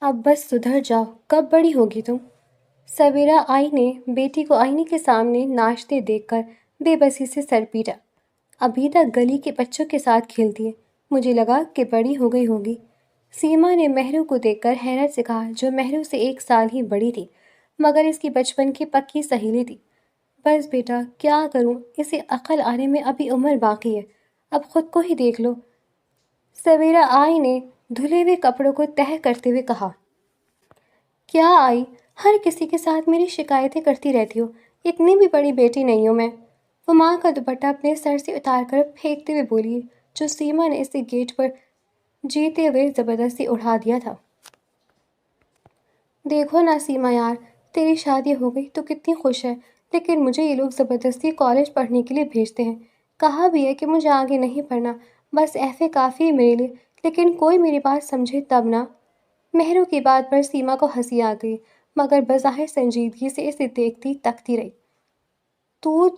اب بس سدھر جاؤ، کب بڑی ہوگی تم؟ سویرا آئی نے بیٹی کو آئینے کے سامنے ناچتے دیکھ کر بے بسی سے سر پیٹا۔ ابھی تک گلی کے بچوں کے ساتھ کھیلتی ہے، مجھے لگا کہ بڑی ہو گئی ہوگی۔ سیما نے مہرو کو دیکھ کر حیرت سے کہا، جو مہرو سے 1 سال ہی بڑی تھی مگر اس کی بچپن کی پکی سہیلی تھی۔ بس بیٹا کیا کروں، اسے عقل آنے میں ابھی عمر باقی ہے، اب خود کو ہی دیکھ لو۔ سویرا آئی نے دھلے ہوئے کپڑوں کو تہہ کرتے ہوئے کہا۔ کیا آئی، ہر کسی کے ساتھ میری شکایتیں کرتی رہتی ہو، اتنی بھی بڑی بیٹی نہیں ہوں میں۔ وہ ماں کا دوپٹہ اپنے سر سے اتار کر پھینکتے ہوئے بولی، جو سیما نے اسے گیٹ پر جیتے ہوئے زبردستی اڑا دیا تھا۔ دیکھو نا سیما یار، تیری شادی ہو گئی تو کتنی خوش ہے، لیکن مجھے یہ لوگ زبردستی کالج پڑھنے کے لیے بھیجتے ہیں۔ کہا بھی ہے کہ مجھے آگے نہیں پڑھنا، بس ایف اے کافی ہے میرے لیے، لیکن کوئی میری بات سمجھے تب نا۔ مہرو کی بات پر سیما کو ہنسی آ گئی، مگر بظاہر سنجیدگی سے اسے دیکھتی تکتی رہی۔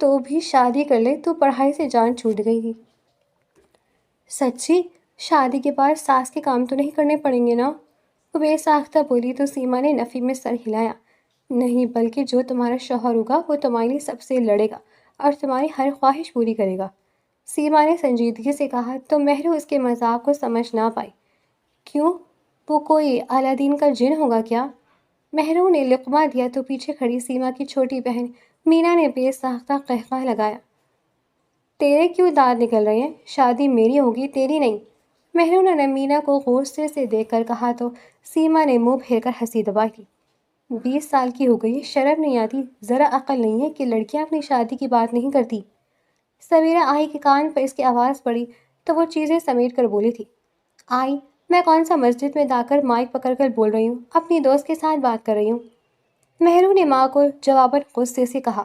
تو بھی شادی کر لے، تو پڑھائی سے جان چھوٹ گئی تھی۔ سچی؟ شادی کے بعد ساس کے کام تو نہیں کرنے پڑیں گے نا؟ وہ بے ساختہ بولی تو سیما نے نفی میں سر ہلایا۔ نہیں، بلکہ جو تمہارا شوہر ہوگا وہ تمہارے لیے سب سے لڑے گا اور تمہاری ہر خواہش پوری کرے گا۔ سیما نے سنجیدگی سے کہا تو مہرو اس کے مذاق کو سمجھ نہ پائی۔ کیوں؟ وہ کوئی الادین کا جن ہوگا کیا؟ مہرو نے لقمہ دیا تو پیچھے کھڑی سیما کی چھوٹی بہن مینا نے بے ساختہ قہقہ لگایا۔ تیرے کیوں دانت نکل رہے ہیں؟ شادی میری ہوگی، تیری نہیں۔ مہرو نے مینا کو غصے سے دیکھ کر کہا تو سیما نے منہ پھیر کر ہنسی دبائی تھی۔ 20 سال کی ہو گئی، شرم نہیں آتی، ذرا عقل نہیں ہے کہ لڑکیاں اپنی شادی کی بات نہیں کرتی؟ سویرا آئی کے کان پر اس کی آواز پڑی تو وہ چیزیں سمیٹ کر بولی تھی۔ آئی، میں کون سا مسجد میں جا کر مائک پکڑ کر بول رہی ہوں، اپنی دوست کے ساتھ بات کر رہی ہوں۔ مہرو نے ماں کو جواباً غصے سے کہا۔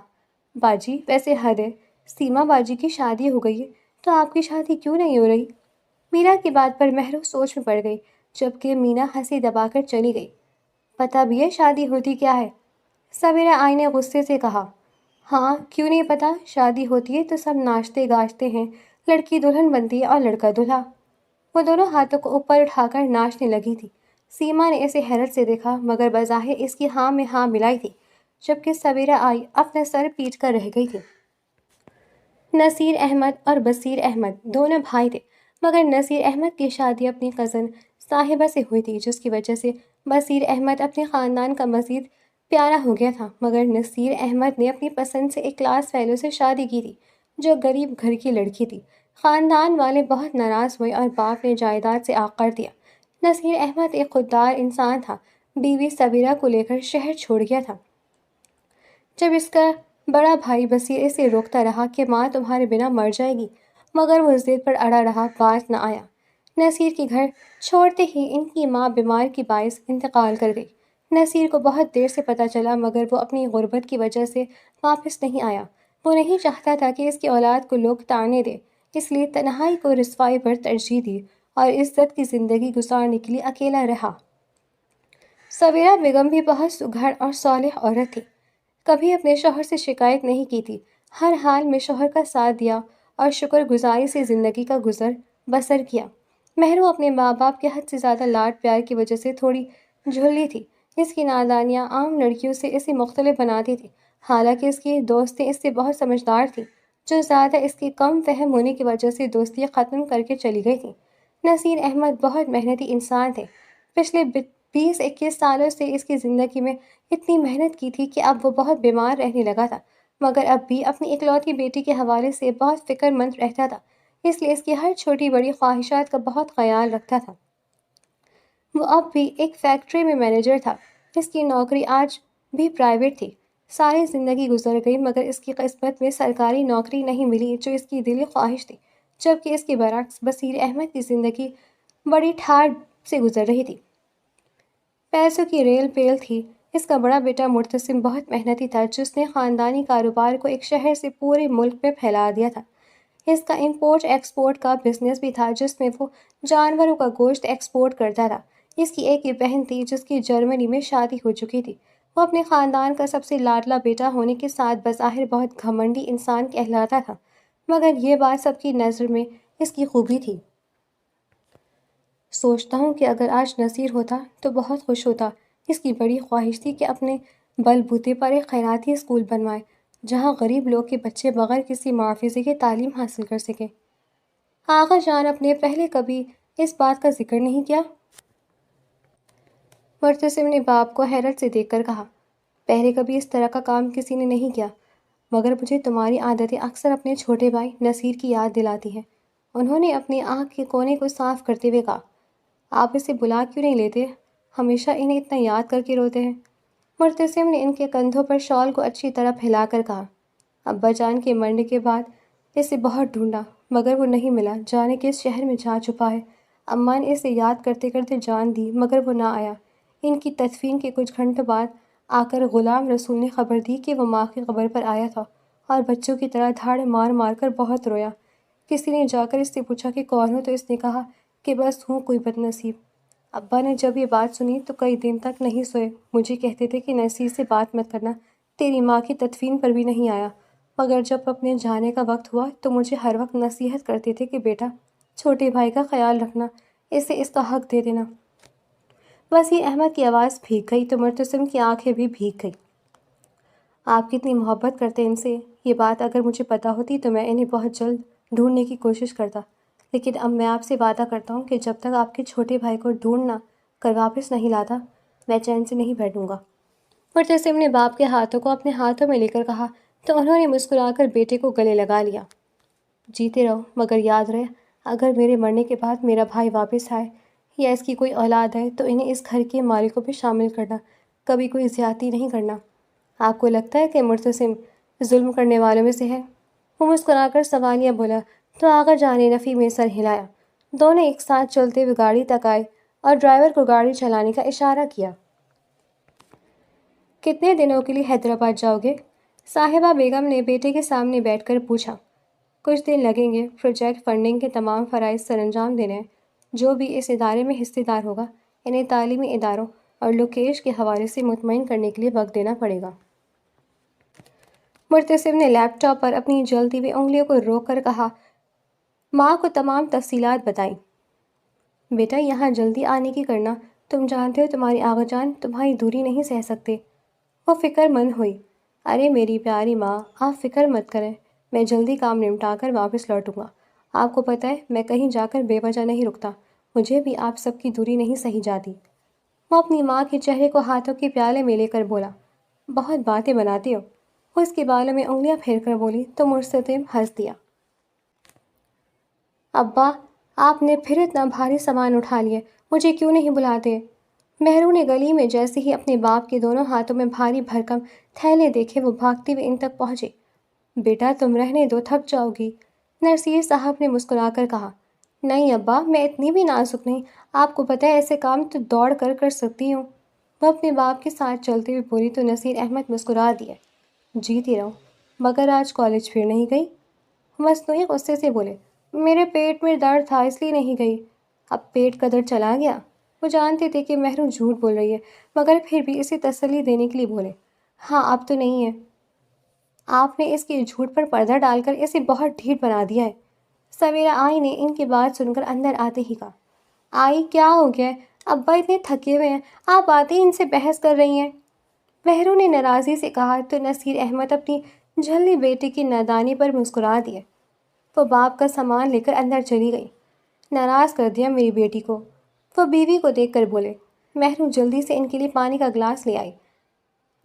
باجی ویسے حد ہے، سیما باجی کی شادی ہو گئی ہے تو آپ کی شادی کیوں نہیں ہو رہی؟ مینا کی بات پر مہرو سوچ میں پڑ گئی، جبکہ مینا ہنسی دبا کر چلی گئی۔ پتہ بھی ہے شادی ہوتی کیا ہے؟ سویرا آئی نے غصے سے کہا۔ ہاں کیوں نہیں پتا، شادی ہوتی ہے تو سب ناچتے گاجتے ہیں، لڑکی دلہن بنتی ہے اور لڑکا دلہا۔ وہ دونوں ہاتھوں کو اوپر اٹھا کر ناچنے لگی تھی۔ سیما نے اسے حیرت سے دیکھا مگر بظاہر اس کی ہاں میں ہاں ملائی تھی، جبکہ سویرا آئی اپنا سر پیٹ کر رہ گئی تھی۔ نصیر احمد اور بصیر احمد دونوں بھائی تھے، مگر نصیر احمد کی شادی اپنی کزن صاحبہ سے ہوئی تھی، جس کی وجہ سے بصیر احمد اپنے خاندان کا مزید پیارا ہو گیا تھا۔ مگر نصیر احمد نے اپنی پسند سے ایک کلاس فیلو سے شادی کی تھی، جو غریب گھر کی لڑکی تھی۔ خاندان والے بہت ناراض ہوئے اور باپ نے جائیداد سے آگ کر دیا۔ نصیر احمد ایک خوددار انسان تھا، بیوی سویرا کو لے کر شہر چھوڑ گیا تھا۔ جب اس کا بڑا بھائی بصیر اسے روکتا رہا کہ ماں تمہارے بنا مر جائے گی، مگر وہ ضد پر اڑا رہا، باز نہ آیا۔ نصیر کے گھر چھوڑتے ہی ان کی ماں بیمار کی باعث انتقال کر گئی۔ نصیر کو بہت دیر سے پتہ چلا، مگر وہ اپنی غربت کی وجہ سے واپس نہیں آیا۔ وہ نہیں چاہتا تھا کہ اس کی اولاد کو لوگ طعنے دیں، اس لیے تنہائی کو رسوائی پر ترجیح دی اور عزت کی زندگی گزارنے کے لیے اکیلا رہا۔ سویرا بیگم بھی بہت سگھڑ اور صالح عورت تھی، کبھی اپنے شوہر سے شکایت نہیں کی تھی، ہر حال میں شوہر کا ساتھ دیا اور شکر گزاری سے زندگی کا گزر بسر کیا۔ مہرو اپنے ماں باپ کے حد سے زیادہ لاڈ پیار کی وجہ سے تھوڑی جھلی تھی۔ اس کی نادانیاں عام لڑکیوں سے اسے مختلف بناتی تھی، حالانکہ اس کی دوستیں اس سے بہت سمجھدار تھیں، جو زیادہ اس کے کم فہم ہونے کی وجہ سے دوستی ختم کر کے چلی گئی تھیں۔ نصیر احمد بہت محنتی انسان تھے، پچھلے 20-21 سالوں سے اس کی زندگی میں اتنی محنت کی تھی کہ اب وہ بہت بیمار رہنے لگا تھا، مگر اب بھی اپنی اکلوتی بیٹی کے حوالے سے بہت فکر مند رہتا تھا، اس لیے اس کی ہر چھوٹی بڑی خواہشات کا بہت خیال رکھتا تھا۔ وہ اب بھی ایک فیکٹری میں مینیجر تھا، اس کی نوکری آج بھی پرائیویٹ تھی۔ ساری زندگی گزر گئی مگر اس کی قسمت میں سرکاری نوکری نہیں ملی جو اس کی دلی خواہش تھی، جبکہ اس کے برعکس بصیر احمد کی زندگی بڑی ٹھاٹھ سے گزر رہی تھی۔ پیسوں کی ریل پیل تھی۔ اس کا بڑا بیٹا مرتسم بہت محنتی تھا، جس نے خاندانی کاروبار کو ایک شہر سے پورے ملک میں پھیلا دیا تھا۔ اس کا امپورٹ ایکسپورٹ کا بزنس بھی تھا، جس میں وہ جانوروں کا گوشت ایکسپورٹ کرتا تھا۔ اس کی ایک ہی بہن تھی جس کی جرمنی میں شادی ہو چکی تھی۔ وہ اپنے خاندان کا سب سے لاڈلا بیٹا ہونے کے ساتھ بظاہر بہت گھمنڈی انسان کہلاتا تھا، مگر یہ بات سب کی نظر میں اس کی خوبی تھی۔ سوچتا ہوں کہ اگر آج نصیر ہوتا تو بہت خوش ہوتا۔ اس کی بڑی خواہش تھی کہ اپنے بل بوتے پر ایک خیراتی اسکول بنوائے جہاں غریب لوگ کے بچے بغیر کسی معاوضے کے تعلیم حاصل کر سکیں۔ آغا جان آپ نے پہلے کبھی اس بات کا ذکر نہیں کیا؟ مرتسم نے باپ کو حیرت سے دیکھ کر کہا، پہلے کبھی اس طرح کا کام کسی نے نہیں کیا، مگر مجھے تمہاری عادتیں اکثر اپنے چھوٹے بھائی نصیر کی یاد دلاتی ہیں۔ انہوں نے اپنی آنکھ کے کونے کو صاف کرتے ہوئے کہا، آپ اسے بلا کیوں نہیں لیتے؟ ہمیشہ انہیں اتنا یاد کر کے روتے ہیں۔ مرتسم نے ان کے کندھوں پر شال کو اچھی طرح پھیلا کر کہا، ابا جان کے مرنے کے بعد اسے بہت ڈھونڈا مگر وہ نہیں ملا، جانے کس شہر میں جا چھپا ہے۔ اماں نے اسے یاد کرتے کرتے جان دی مگر وہ نہ آیا۔ ان کی تدفین کے کچھ گھنٹوں بعد آ کر غلام رسول نے خبر دی کہ وہ ماں کی قبر پر آیا تھا اور بچوں کی طرح دھاڑے مار مار کر بہت رویا۔ کسی نے جا کر اس سے پوچھا کہ کون ہو تو اس نے کہا کہ بس ہوں کوئی بد نصیب۔ ابا نے جب یہ بات سنی تو کئی دن تک نہیں سوئے، مجھے کہتے تھے کہ نصیر سے بات مت کرنا، تیری ماں کی تدفین پر بھی نہیں آیا، مگر جب اپنے جانے کا وقت ہوا تو مجھے ہر وقت نصیحت کرتے تھے کہ بیٹا چھوٹے بھائی کا خیال رکھنا، اسے اس کا حق دے دینا۔ وسیع احمد کی آواز بھیگ گئی تو مرتسم کی آنکھیں بھی بھیگ گئی۔ آپ کتنی محبت کرتے ان سے، یہ بات اگر مجھے پتہ ہوتی تو میں انہیں بہت جلد ڈھونڈنے کی کوشش کرتا، لیکن اب میں آپ سے وعدہ کرتا ہوں کہ جب تک آپ کے چھوٹے بھائی کو ڈھونڈ نہ کر واپس نہیں لاتا میں چین سے نہیں بیٹھوں گا۔ مرتسم نے باپ کے ہاتھوں کو اپنے ہاتھوں میں لے کر کہا تو انہوں نے مسکرا کر بیٹے کو گلے لگا لیا۔ جیتے رہو، مگر یاد رہے اگر میرے مرنے کے بعد میرا بھائی واپس آئے یا اس کی کوئی اولاد ہے تو انہیں اس گھر کے مالک کو بھی شامل کرنا، کبھی کوئی زیادتی نہیں کرنا۔ آپ کو لگتا ہے کہ مرتسم ظلم کرنے والوں میں سے ہے؟ وہ مسکرا کر سوالیہ بولا تو آغا جان نے نفی میں سر ہلایا۔ دونوں ایک ساتھ چلتے ہوئے گاڑی تک آئے اور ڈرائیور کو گاڑی چلانے کا اشارہ کیا۔ کتنے دنوں کے لیے حیدرآباد جاؤ گے؟ صاحبہ بیگم نے بیٹے کے سامنے بیٹھ کر پوچھا۔ کچھ دن لگیں گے، پروجیکٹ فنڈنگ کے تمام فرائض سر انجام دینے ہیں۔ جو بھی اس ادارے میں حصے دار ہوگا انہیں تعلیمی اداروں اور لوکیش کے حوالے سے مطمئن کرنے کے لیے وقت دینا پڑے گا۔ مرتسم نے لیپ ٹاپ پر اپنی جلتی ہوئی انگلیوں کو روک کر کہا، ماں کو تمام تفصیلات بتائیں۔ بیٹا یہاں جلدی آنے کی کرنا، تم جانتے ہو تمہاری آغا جان تمہاری دوری نہیں سہ سکتے۔ وہ فکر مند ہوئی۔ ارے میری پیاری ماں، آپ فکر مت کریں، میں جلدی کام نمٹا کر واپس لوٹوں گا۔ آپ کو پتہ ہے میں کہیں جا کر بے وجہ نہیں رکتا، مجھے بھی آپ سب کی دوری نہیں سہی جاتی۔ وہ اپنی ماں کے چہرے کو ہاتھوں کے پیالے میں لے کر بولا، بہت باتیں بناتی ہو۔ وہ اس کے بالوں میں انگلیاں پھیر کر بولی تو مرتسم ہنس دیا۔ ابا آپ نے پھر اتنا بھاری سامان اٹھا لیا، مجھے کیوں نہیں بلاتے؟ مہرو نے گلی میں جیسے ہی اپنے باپ کے دونوں ہاتھوں میں بھاری بھرکم تھیلے دیکھے وہ بھاگتے ہوئے ان تک پہنچے۔ بیٹا تم رہنے دو، تھک جاؤ گی، نرسیر صاحب نے مسکرا کر کہا۔ نہیں ابا، میں اتنی بھی نازک نہیں، آپ کو پتہ ہے ایسے کام تو دوڑ کر کر سکتی ہوں۔ وہ اپنے باپ کے ساتھ چلتے ہوئے بولی تو نصیر احمد مسکرا دیا۔ جیتی رہو، مگر آج کالج پھر نہیں گئی؟ مصنوعی غصے سے بولے، میرے پیٹ میں درد تھا اس لیے نہیں گئی۔ اب پیٹ کا درد چلا گیا؟ وہ جانتے تھے کہ مہرو جھوٹ بول رہی ہے مگر پھر بھی اسے تسلی دینے کے لیے بولے، ہاں اب تو نہیں ہے۔ آپ نے اس کے جھوٹ پر پردہ ڈال کر اسے بہت ڈھیٹ بنا دیا ہے۔ سویرا آئی نے ان کی بات سن کر اندر آتے ہی کہا، آئی کیا ہو گیا ہے؟ ابا اتنے تھکے ہوئے ہیں، آپ آتے ہی ان سے بحث کر رہی ہیں۔ مہرو نے ناراضی سے کہا تو نصیر احمد اپنی جھلی بیٹی کی نادانی پر مسکرا دیے۔ وہ باپ کا سامان لے کر اندر چلی گئی۔ ناراض کر دیا میری بیٹی کو، وہ بیوی کو دیکھ کر بولے۔ مہرو جلدی سے ان کے لیے پانی کا گلاس لے آئی۔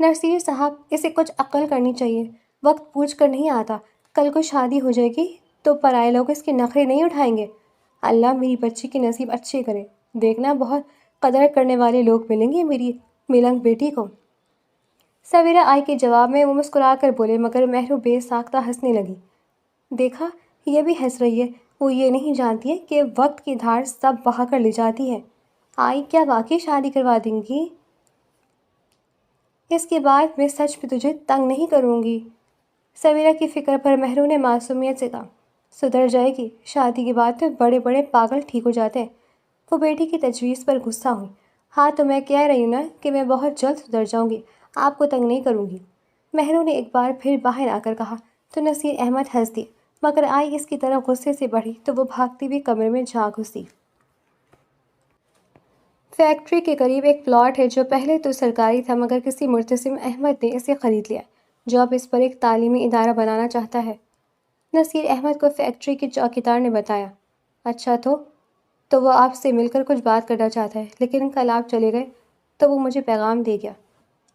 نرسیر صاحب اسے کچھ عقل کرنی چاہیے، وقت پوچھ کر نہیں آتا، کل کو شادی ہو جائے گی تو پرائے لوگ اس کے نخرے نہیں اٹھائیں گے۔ اللہ میری بچی کے نصیب اچھے کرے، دیکھنا بہت قدر کرنے والے لوگ ملیں گے میری ملنگ بیٹی کو۔ سویرا آئی کے جواب میں وہ مسکرا کر بولے مگر مہرو بے ساختہ ہنسنے لگی۔ دیکھا یہ بھی ہنس رہی ہے، وہ یہ نہیں جانتی ہے کہ وقت کی دھار سب بہا کر لے جاتی ہے۔ آئی کیا واقعی شادی کروا دیں گی؟ اس کے بعد میں سچ میں تجھے تنگ نہیں کروں گی۔ سویرا کی فکر پر مہرو نے معصومیت سے کہا، سدھر جائے گی، شادی کے بعد تو بڑے بڑے پاگل ٹھیک ہو جاتے ہیں۔ وہ بیٹی کی تجویز پر غصہ ہوئی۔ ہاں تو میں کہہ رہی ہوں نا کہ میں بہت جلد سدھر جاؤں گی، آپ کو تنگ نہیں کروں گی، مہرو نے ایک بار پھر باہر آ کر کہا تو نصیر احمد ہنس دیے مگر آئی اس کی طرف غصے سے بڑھی تو وہ بھاگتی ہوئی کمرے میں جا گھسی۔ فیکٹری کے قریب ایک پلاٹ ہے جو پہلے تو سرکاری تھا مگر کسی مرتسم احمد نے اسے خرید لیا جو اب اس پر ایک تعلیمی ادارہ بنانا چاہتا ہے۔ نصیر احمد کو فیکٹری کے چوکیدار نے بتایا۔ اچھا تو وہ آپ سے مل کر کچھ بات کرنا چاہتا ہے، لیکن کل آپ چلے گئے تو وہ مجھے پیغام دے گیا۔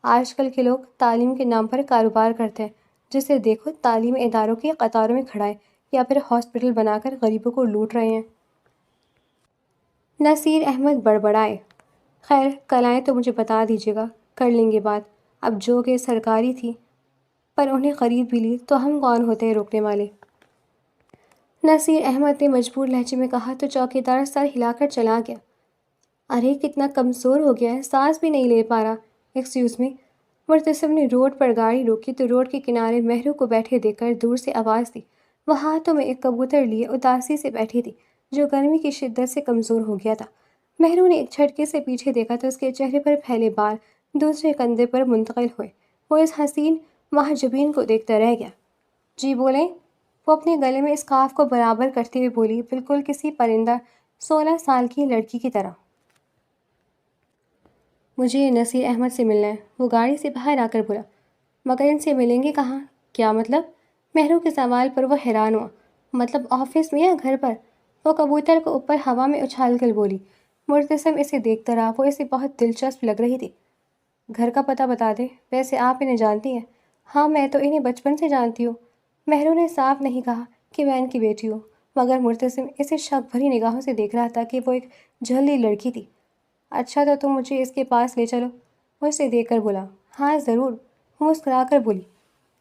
آج کل کے لوگ تعلیم کے نام پر کاروبار کرتے ہیں، جسے دیکھو تعلیمی اداروں کی قطاروں میں کھڑا ہے یا پھر ہاسپٹل بنا کر غریبوں کو لوٹ رہے ہیں۔ نصیر احمد بڑبڑائے۔ خیر کل آئیں تو مجھے بتا دیجیے گا، کر لیں گے بات۔ اب جو کہ سرکاری تھی پر انہیں خرید بھی لی تو ہم کون ہوتے ہیں روکنے والے؟ نصیر احمد نے مجبور لہجے میں کہا تو چوکیدار سر ہلا کر چلا گیا۔ ارے کتنا کمزور ہو گیا ہے، سانس بھی نہیں لے پا رہا۔ Excuse me. مرتسم نے روڈ پر گاڑی روکی تو روڈ کے کنارے مہرو کو بیٹھے دیکھ کر دور سے آواز دی۔ وہ ہاتھوں میں ایک کبوتر لیے اداسی سے بیٹھی تھی جو گرمی کی شدت سے کمزور ہو گیا تھا۔ مہرو نے ایک جھٹکے سے پیچھے دیکھا تو اس کے چہرے پر پھیلے بال دوسرے کندھے پر منتقل ہوئے۔ وہ اس حسین محجوبین کو دیکھتا رہ گیا۔ جی بولیں؟ وہ اپنے گلے میں اسکارف کو برابر کرتے ہوئے بولی، بالکل کسی پرندہ 16 سال کی لڑکی کی طرح۔ مجھے نصیر احمد سے ملنا ہے، وہ گاڑی سے باہر آ کر بولا۔ مگر ان سے ملیں گے کہاں؟ کیا مطلب؟ مہرو کے سوال پر وہ حیران ہوا۔ مطلب آفس میں یا گھر پر؟ وہ کبوتر کو اوپر ہوا میں اچھال کر بولی۔ مرتسم اسے دیکھتا رہا، وہ اسے بہت دلچسپ لگ رہی تھی۔ گھر کا پتہ بتا دے، ویسے آپ انہیں جانتی ہیں؟ ہاں میں تو انہیں بچپن سے جانتی ہوں۔ مہرو نے صاف نہیں کہا کہ میں ان کی بیٹی ہوں، مگر مرتسم اسے شک بھری نگاہوں سے دیکھ رہا تھا کہ وہ ایک جھلی لڑکی تھی۔ اچھا تو تم مجھے اس کے پاس لے چلو، وہ اسے دیکھ کر بولا۔ ہاں ضرور، وہ مسکرا کر بولی۔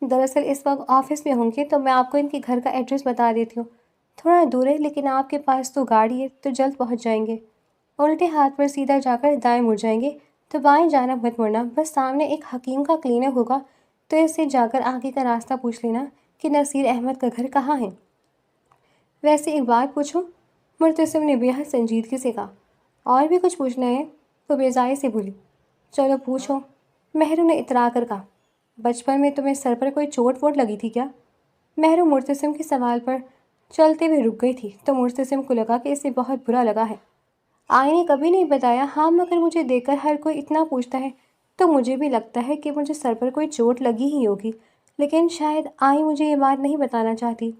دراصل اس وقت آفس میں ہوں گے تو میں آپ کو ان کے گھر کا ایڈریس بتا دیتی ہوں، تھوڑا دور ہے لیکن آپ کے پاس تو گاڑی ہے تو جلد پہنچ جائیں گے۔ الٹے ہاتھ پر سیدھا جا کر دائیں مڑ جائیں گے تو بائیں جانب مت مڑنا، بس سامنے ایک حکیم کا کلینک ہوگا تو اس سے جا کر آگے کا راستہ پوچھ لینا کہ نصیر احمد کا گھر کہاں ہے۔ ویسے ایک بات پوچھوں؟ مرتسم نے بے حد سنجیدگی سے کہا۔ اور بھی کچھ پوچھنا ہے؟ وہ بیزاری سے بولی۔ چلو پوچھو، مہرو نے اترا کر کہا۔ بچپن میں تمہیں سر پر کوئی چوٹ ووٹ لگی تھی کیا؟ مہرو مرتسم کے سوال پر چلتے ہوئے رک گئی تھی تو مرتسم کو لگا کہ اسے بہت برا لگا ہے۔ آئی نے کبھی نہیں بتایا۔ ہاں مگر مجھے دیکھ کر ہر کوئی اتنا پوچھتا ہے تو مجھے بھی لگتا ہے کہ مجھے سر پر کوئی چوٹ لگی ہی ہوگی، لیکن شاید آئی مجھے یہ بات نہیں بتانا چاہتی۔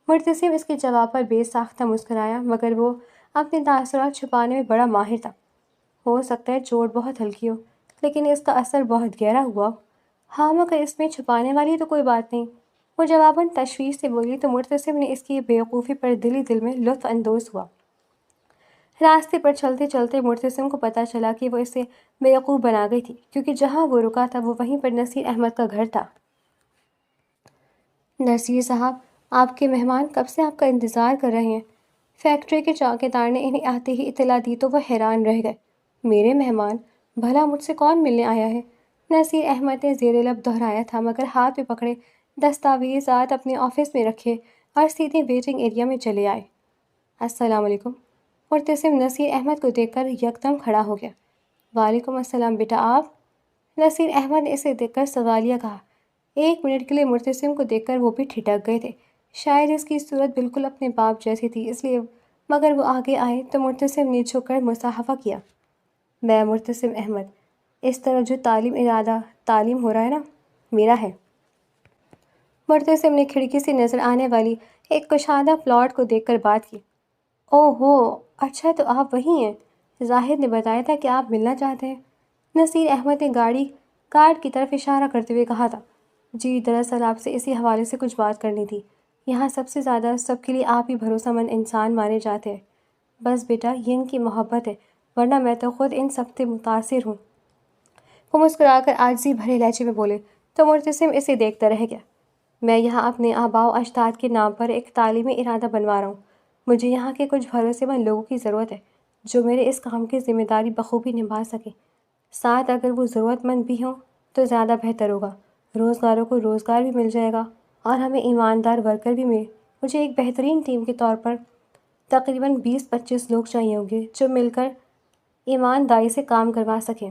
مرتسم اس کے جواب پر بے ساختہ مسکرایا مگر وہ اپنے تاثرات چھپانے میں بڑا ماہر تھا۔ ہو سکتا ہے چوٹ بہت ہلکی ہو لیکن اس کا اثر بہت گہرا ہوا۔ ہاں مگر اس میں چھپانے والی تو کوئی بات نہیں، وہ جواباً تشویش سے بولی تو مرتسم نے اس کی بیوقوفی پر دل میں لطف اندوز ہوا۔ راستے پر چلتے چلتے مرتسم کو پتہ چلا کہ وہ اسے بیوقوف بنا گئی تھی کیونکہ جہاں وہ رکا تھا وہ وہیں پر نصیر احمد کا گھر تھا۔ نصیر صاحب، آپ کے مہمان کب سے آپ کا انتظار کر رہے ہیں۔ فیکٹری کے چوکیدار نے انہیں آتے ہی اطلاع دی تو وہ حیران رہ گئے۔ میرے مہمان؟ بھلا مجھ سے کون ملنے آیا ہے؟ نصیر احمد نے زیر لب دہرایا تھا مگر ہاتھ میں پکڑے دستاویزات اپنے آفس میں رکھے اور سیدھے ویٹنگ ایریا میں چلے آئے۔ السلام علیکم۔ مرتسم نصیر احمد کو دیکھ کر یکدم کھڑا ہو گیا۔ وعلیکم السلام بیٹا، آپ؟ نصیر احمد نے اسے دیکھ کر سوالیہ کہا۔ ایک منٹ کے لیے مرتسم کو دیکھ کر وہ بھی ٹھٹک گئے تھے، شاید اس کی صورت بالکل اپنے باپ جیسی تھی اس لیے، مگر وہ آگے آئے تو مرتسم نے جھک کر مصافحہ کیا۔ میں مرتسم احمد، اس طرف جو تعلیم ہو رہا ہے نا، میرا ہے۔ مرتسم نے کھڑکی سے نظر آنے والی ایک کشادہ پلاٹ کو دیکھ کر بات کی۔ اوہ ہو، اچھا تو آپ وہی ہیں، زاہد نے بتایا تھا کہ آپ ملنا چاہتے ہیں۔ نصیر احمد نے گاڑی کارٹ کی طرف اشارہ کرتے ہوئے کہا تھا۔ جی دراصل آپ سے اسی حوالے سے کچھ بات کرنی تھی، یہاں سب سے زیادہ سب کے لیے آپ ہی بھروسہ مند انسان مانے جاتے ہیں۔ بس بیٹا یہ ان کی محبت ہے، ورنہ میں تو خود ان سب سے متاثر ہوں۔ وہ مسکرا کر عاجزی بھرے لہجے میں بولے تو مرتسم اسے دیکھتا رہ گیا۔ میں یہاں اپنے آباء و اجداد کے نام پر ایک تعلیمی ادارہ بنوا رہا ہوں، مجھے یہاں کے کچھ بھروسے مند لوگوں کی ضرورت ہے جو میرے اس کام کی ذمہ داری بخوبی نبھا سکیں، ساتھ اگر وہ ضرورت مند بھی ہوں تو زیادہ بہتر ہوگا، روزگاروں کو روزگار بھی مل جائے گا اور ہمیں ایماندار ورکر بھی ملے۔ مجھے ایک بہترین ٹیم کے طور پر تقریباً 20-25 لوگ چاہیے ہوں گے جو مل کر ایمانداری سے کام کروا سکیں۔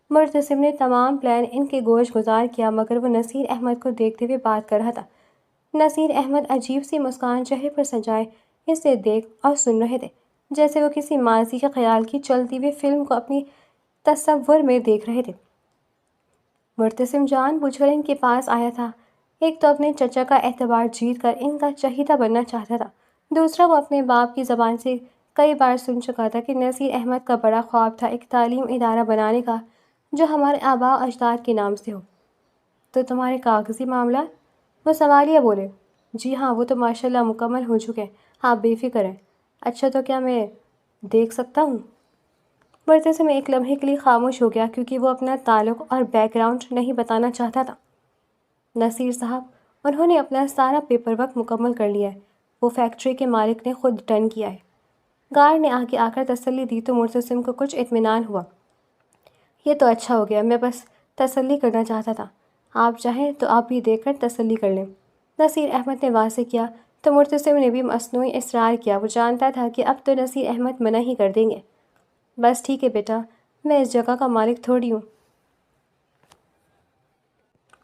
مرتسم نے تمام پلان ان کے گوش گزار کیا مگر وہ نصیر احمد کو دیکھتے ہوئے بات کر رہا تھا۔ نصیر احمد عجیب سی مسکان چہرے پر سجائے اسے دیکھ اور سن رہے تھے۔ جیسے وہ کسی ماضی کے خیال کی چلتی ہوئی فلم کو اپنی تصور میں دیکھ رہے تھے۔ مرتسم جان بوجھ کر ان کے پاس آیا تھا۔ ایک تو اپنے چچا کا اعتبار جیت کر ان کا چہیتا بننا چاہتا تھا، دوسرا وہ اپنے باپ کی زبان سے کئی بار سن چکا تھا کہ نصیر احمد کا بڑا خواب تھا ایک تعلیم ادارہ بنانے کا جو ہمارے آباء و اجداد کے نام سے ہو۔ تو تمہارے کاغذی معاملات؟ وہ سوالیہ بولے۔ جی ہاں، وہ تو ماشاءاللہ مکمل ہو چکے ہیں، آپ بے فکر ہیں۔ اچھا، تو کیا میں دیکھ سکتا ہوں؟ مرتسم ایک لمحے کے لیے خاموش ہو گیا کیونکہ وہ اپنا تعلق اور بیک گراؤنڈ نہیں بتانا چاہتا تھا۔ نصیر صاحب، انہوں نے اپنا سارا پیپر ورک مکمل کر لیا ہے، وہ فیکٹری کے مالک نے خود ڈن کیا ہے۔ گارڈ نے آگے آ کر تسلی دی تو مرتسم کو کچھ اطمینان ہوا۔ یہ تو اچھا ہو گیا، میں بس تسلی کرنا چاہتا تھا، آپ چاہیں تو آپ بھی دیکھ کر تسلی کر لیں۔ نصیر احمد نے واضح کیا تو مرتسم نے بھی مصنوعی اصرار کیا۔ وہ جانتا تھا کہ اب تو نصیر احمد منع ہی کر دیں گے۔ بس ٹھیک ہے بیٹا، میں اس جگہ کا مالک تھوڑی ہوں۔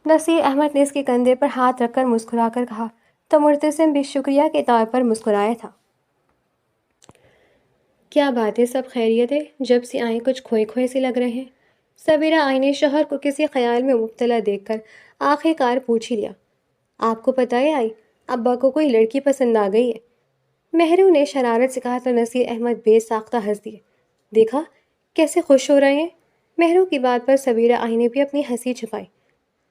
نصیر احمد نے اس کے کندھے پر ہاتھ رکھ کر مسکرا کر کہا تو مرتسم بھی شکریہ کے طور پر مسکرایا تھا۔ کیا بات ہے، سب خیریت ہے؟ جب سے آئیں کچھ کھوئے کھوئے سے لگ رہے ہیں۔ سبیرہ آئی نے شوہر کو کسی خیال میں مبتلا دیکھ کر آخر کار پوچھ ہی لیا۔ آپ کو پتہ ہے آئی، ابا کو کوئی لڑکی پسند آ گئی ہے۔ مہرو نے شرارت سے کہا تو نصیر احمد بے ساختہ ہنس دیے۔ دیکھا کیسے خوش ہو رہے ہیں؟ مہرو کی بات پر سبیرہ آئی نے بھی اپنی ہنسی چھپائی۔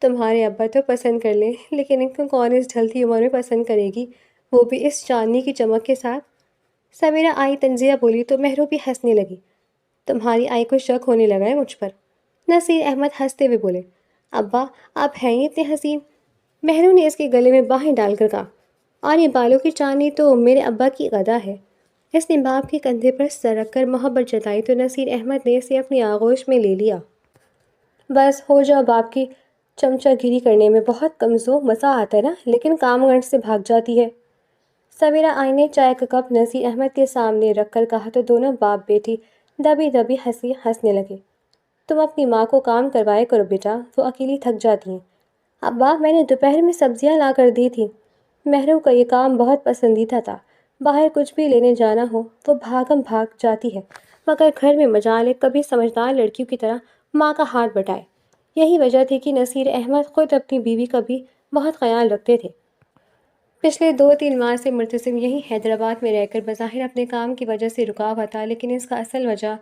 تمہارے ابا تو پسند کر لیں، لیکن ان کو کون اس ڈھلتی عمر میں پسند کرے گی، وہ بھی اس چاندنی کی چمک کے ساتھ؟ سبیرہ آئی طنزیہ بولی تو مہرو بھی ہنسنے لگی۔ تمہاری آئی کو شک ہونے لگا ہے مجھ پر؟ نصیر احمد ہنستے ہوئے بولے۔ ابا، آپ ہیں ہی اتنے حسین۔ مہرو نے اس کے گلے میں باہیں ڈال کر کہا، اور یہ بالوں کی چاندنی تو میرے ابا کی غدا ہے۔ اس نے باپ کے کندھے پر سر رکھ کر محبت جتائی تو نصیر احمد نے اسے اپنی آغوش میں لے لیا۔ بس ہو جاؤ باپ کی چمچہ گیری کرنے میں، بہت کمزور، مزہ آتا ہے نا، لیکن کام گھنٹ سے بھاگ جاتی ہے۔ سبیرہ آئی نے چائے کا کپ نصیر احمد کے سامنے رکھ کر کہا تو دونوں باپ بیٹی دبی دبی ہنسنے لگے۔ تم اپنی ماں کو کام کروائے کرو بیٹا، وہ اکیلی تھک جاتی ہیں۔ ابا، میں نے دوپہر میں سبزیاں لا کر دی تھی۔ مہرو کا یہ کام بہت پسندیدہ تھا، باہر کچھ بھی لینے جانا ہو وہ بھاگم بھاگ جاتی ہے، مگر گھر میں مجال ہے کبھی سمجھدار لڑکیوں کی طرح ماں کا ہاتھ بٹائے۔ یہی وجہ تھی کہ نصیر احمد خود اپنی بیوی کا بھی بہت خیال رکھتے تھے۔ پچھلے 2-3 ماہ سے مرتسم یہیں حیدرآباد میں رہ کر بظاہر اپنے کام کی وجہ سے رکا ہوا تھا، لیکن اس کا اصل وجہ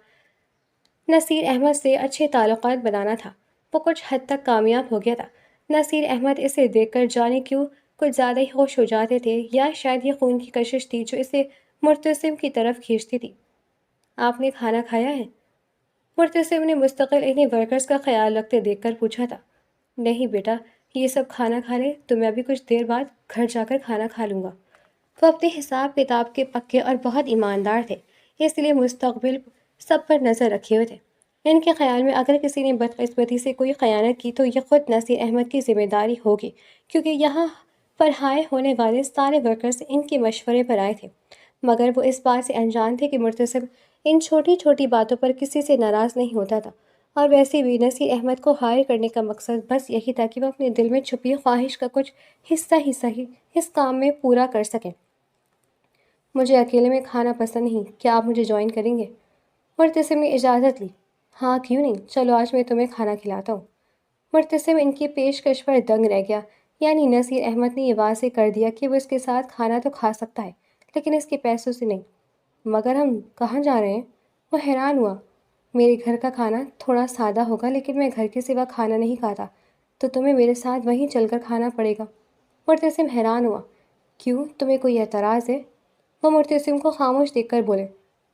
نصیر احمد سے اچھے تعلقات بنانا تھا۔ وہ کچھ حد تک کامیاب ہو گیا تھا۔ نصیر احمد اسے دیکھ کر جانے کیوں کچھ زیادہ ہی خوش ہو جاتے تھے، یا شاید یہ خون کی کشش تھی جو اسے مرتسم کی طرف کھینچتی تھی۔ آپ نے کھانا کھایا ہے؟ مرتسم نے مستقل انہیں ورکرز کا خیال رکھتے دیکھ کر پوچھا تھا۔ نہیں بیٹا، یہ سب کھانا کھا لیں تو میں بھی کچھ دیر بعد گھر جا کر کھانا کھا لوں گا۔ وہ اپنے حساب کتاب کے پکے اور بہت ایماندار تھے، اس لیے مستقبل سب پر نظر رکھے ہوئے تھے۔ ان کے خیال میں اگر کسی نے بدقسمتی سے کوئی خیانت کی تو یہ خود نصیر احمد کی ذمہ داری ہوگی، کیونکہ یہاں پر ہائے ہونے والے سارے ورکرز ان کے مشورے پر آئے تھے، مگر وہ اس بات سے انجان تھے کہ مرتسم ان چھوٹی چھوٹی باتوں پر کسی سے ناراض نہیں ہوتا تھا، اور ویسے بھی نصیر احمد کو ہائر کرنے کا مقصد بس یہی تھا کہ وہ اپنے دل میں چھپی خواہش کا کچھ حصہ ہی صحیح اس کام میں پورا کر سکیں۔ مجھے اکیلے میں کھانا پسند نہیں، کیا آپ مجھے جوائن کریں گے؟ مرتسم نے اجازت لی۔ ہاں کیوں نہیں، چلو آج میں تمہیں کھانا کھلاتا ہوں۔ مرتسم ان کی پیشکش پر دنگ رہ گیا، یعنی نصیر احمد نے یہ واضح کر دیا کہ وہ اس کے ساتھ کھانا تو کھا سکتا ہے لیکن اس کے پیسوں سے نہیں۔ مگر ہم کہاں جا رہے ہیں؟ وہ حیران ہوا۔ میرے گھر کا کھانا تھوڑا سادہ ہوگا، لیکن میں گھر کے سوا کھانا نہیں کھاتا، تو تمہیں میرے ساتھ وہیں چل کر کھانا پڑے گا۔ مرتسم حیران ہوا۔ کیوں، تمہیں کوئی اعتراض ہے؟ وہ مرتسم کو خاموش دیکھ کر بولے۔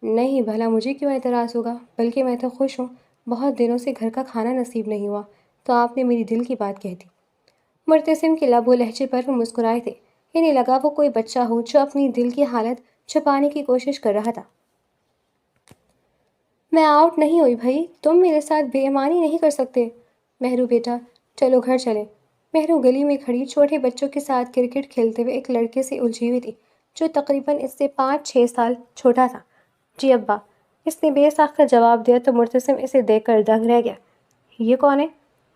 نہیں، بھلا مجھے کیوں اعتراض ہوگا، بلکہ میں تو خوش ہوں، بہت دنوں سے گھر کا کھانا نصیب نہیں ہوا، تو آپ نے میری دل کی بات کہہ دی۔ مرتسم کے لب و لہجے پر وہ مسکرائے تھے، انہیں لگا وہ کوئی بچہ ہو جو اپنی دل کی حالت چھپانے کی کوشش کر رہا تھا۔ میں آؤٹ نہیں ہوئی بھائی، تم میرے ساتھ بے ایمانی نہیں کر سکتے۔ مہرو بیٹا، چلو گھر چلیں۔ مہرو گلی میں کھڑی چھوٹے بچوں کے ساتھ کرکٹ کھیلتے ہوئے ایک لڑکے سے الجھی ہوئی تھی جو تقریباً اس سے 5-6 سال چھوٹا تھا۔ جی ابا، اس نے بے ساختہ جواب دیا تو مرتسم اسے دیکھ کر دنگ رہ گیا۔ یہ کون ہے؟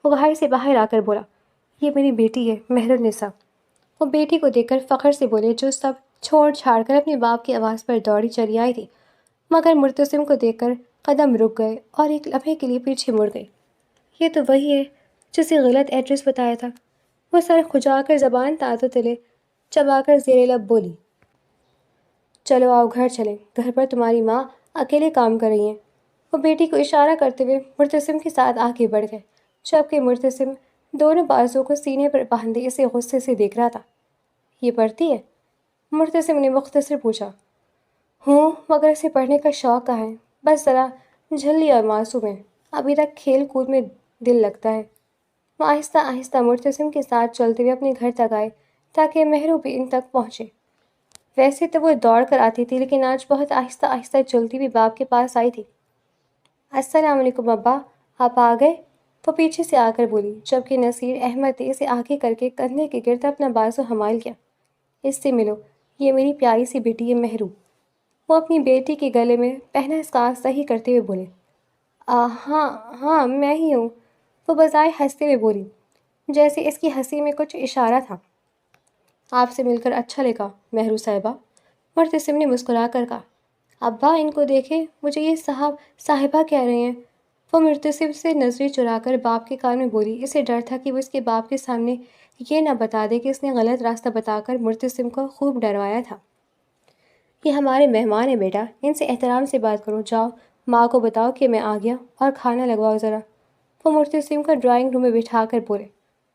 وہ گھر سے باہر آ کر بولا۔ یہ میری بیٹی ہے، مہر النساء۔ وہ بیٹی کو دیکھ کر فخر سے بولے جو سب چھوڑ چھاڑ کر اپنے باپ کی آواز پر دوڑی چلی آئی تھی۔ مگر مرتسم کو دیکھ کر قدم رک گئے اور ایک لمحے کے لیے پیچھے مڑ گئے۔ یہ تو وہی ہے جسے غلط ایڈریس بتایا تھا۔ وہ سر کھجا کر زبان تازہ تلے چبا کر زیر لب بولی، چلو آؤ گھر چلیں، گھر پر تمہاری ماں اکیلے کام کر رہی ہیں۔ وہ بیٹی کو اشارہ کرتے ہوئے مرتسم کے ساتھ آگے بڑھ گئے، جبکہ مرتسم دونوں بازوؤں کو سینے پر باندھے اسے غصے سے دیکھ رہا تھا۔ یہ پڑھتی ہے؟ مرتسم نے مختصر پوچھا۔ ہوں، مگر اسے پڑھنے کا شوق کہاں ہے، بس ذرا جھلی اور معصوم ہے، ابھی تک کھیل کود میں دل لگتا ہے۔ وہ آہستہ آہستہ مرتسم کے ساتھ چلتے ہوئے اپنے گھر تک آئے تاکہ مہرو بھی ان تک پہنچے۔ ویسے تو وہ دوڑ کر آتی تھی، لیکن آج بہت آہستہ آہستہ چلتی ہوئی باپ کے پاس آئی تھی۔ السلام علیکم ابا، آپ آ گئے؟ وہ پیچھے سے آ کر بولی، جبکہ نصیر احمد نے اسے آگے کر کے کندھے کے گرد اپنا بازو حمال کیا۔ اس سے ملو، یہ میری پیاری سی بیٹی ہے مہرو۔ وہ اپنی بیٹی کے گلے میں پہنا اسکارف صحیح کرتے ہوئے بولے۔ ہاں ہاں میں ہی ہوں، وہ بجائے ہنستے ہوئے بولی، جیسے اس کی ہنسی میں کچھ اشارہ تھا۔ آپ سے مل کر اچھا لگا مہرو صاحبہ، مرتسم نے مسکرا کر کہا۔ ابا ان کو دیکھیں، مجھے یہ صاحبہ کہہ رہے ہیں۔ وہ مرتسم سے نظریں چرا کر باپ کے کان میں بولی۔ اسے ڈر تھا کہ وہ اس کے باپ کے سامنے یہ نہ بتا دے کہ اس نے غلط راستہ بتا کر مرتسم کو خوب ڈروایا تھا۔ یہ ہمارے مہمان ہیں بیٹا، ان سے احترام سے بات کرو، جاؤ ماں کو بتاؤ کہ میں آ گیا اور کھانا لگواؤ ذرا۔ وہ مرتسم کو ڈرائنگ روم میں بٹھا کر بولے۔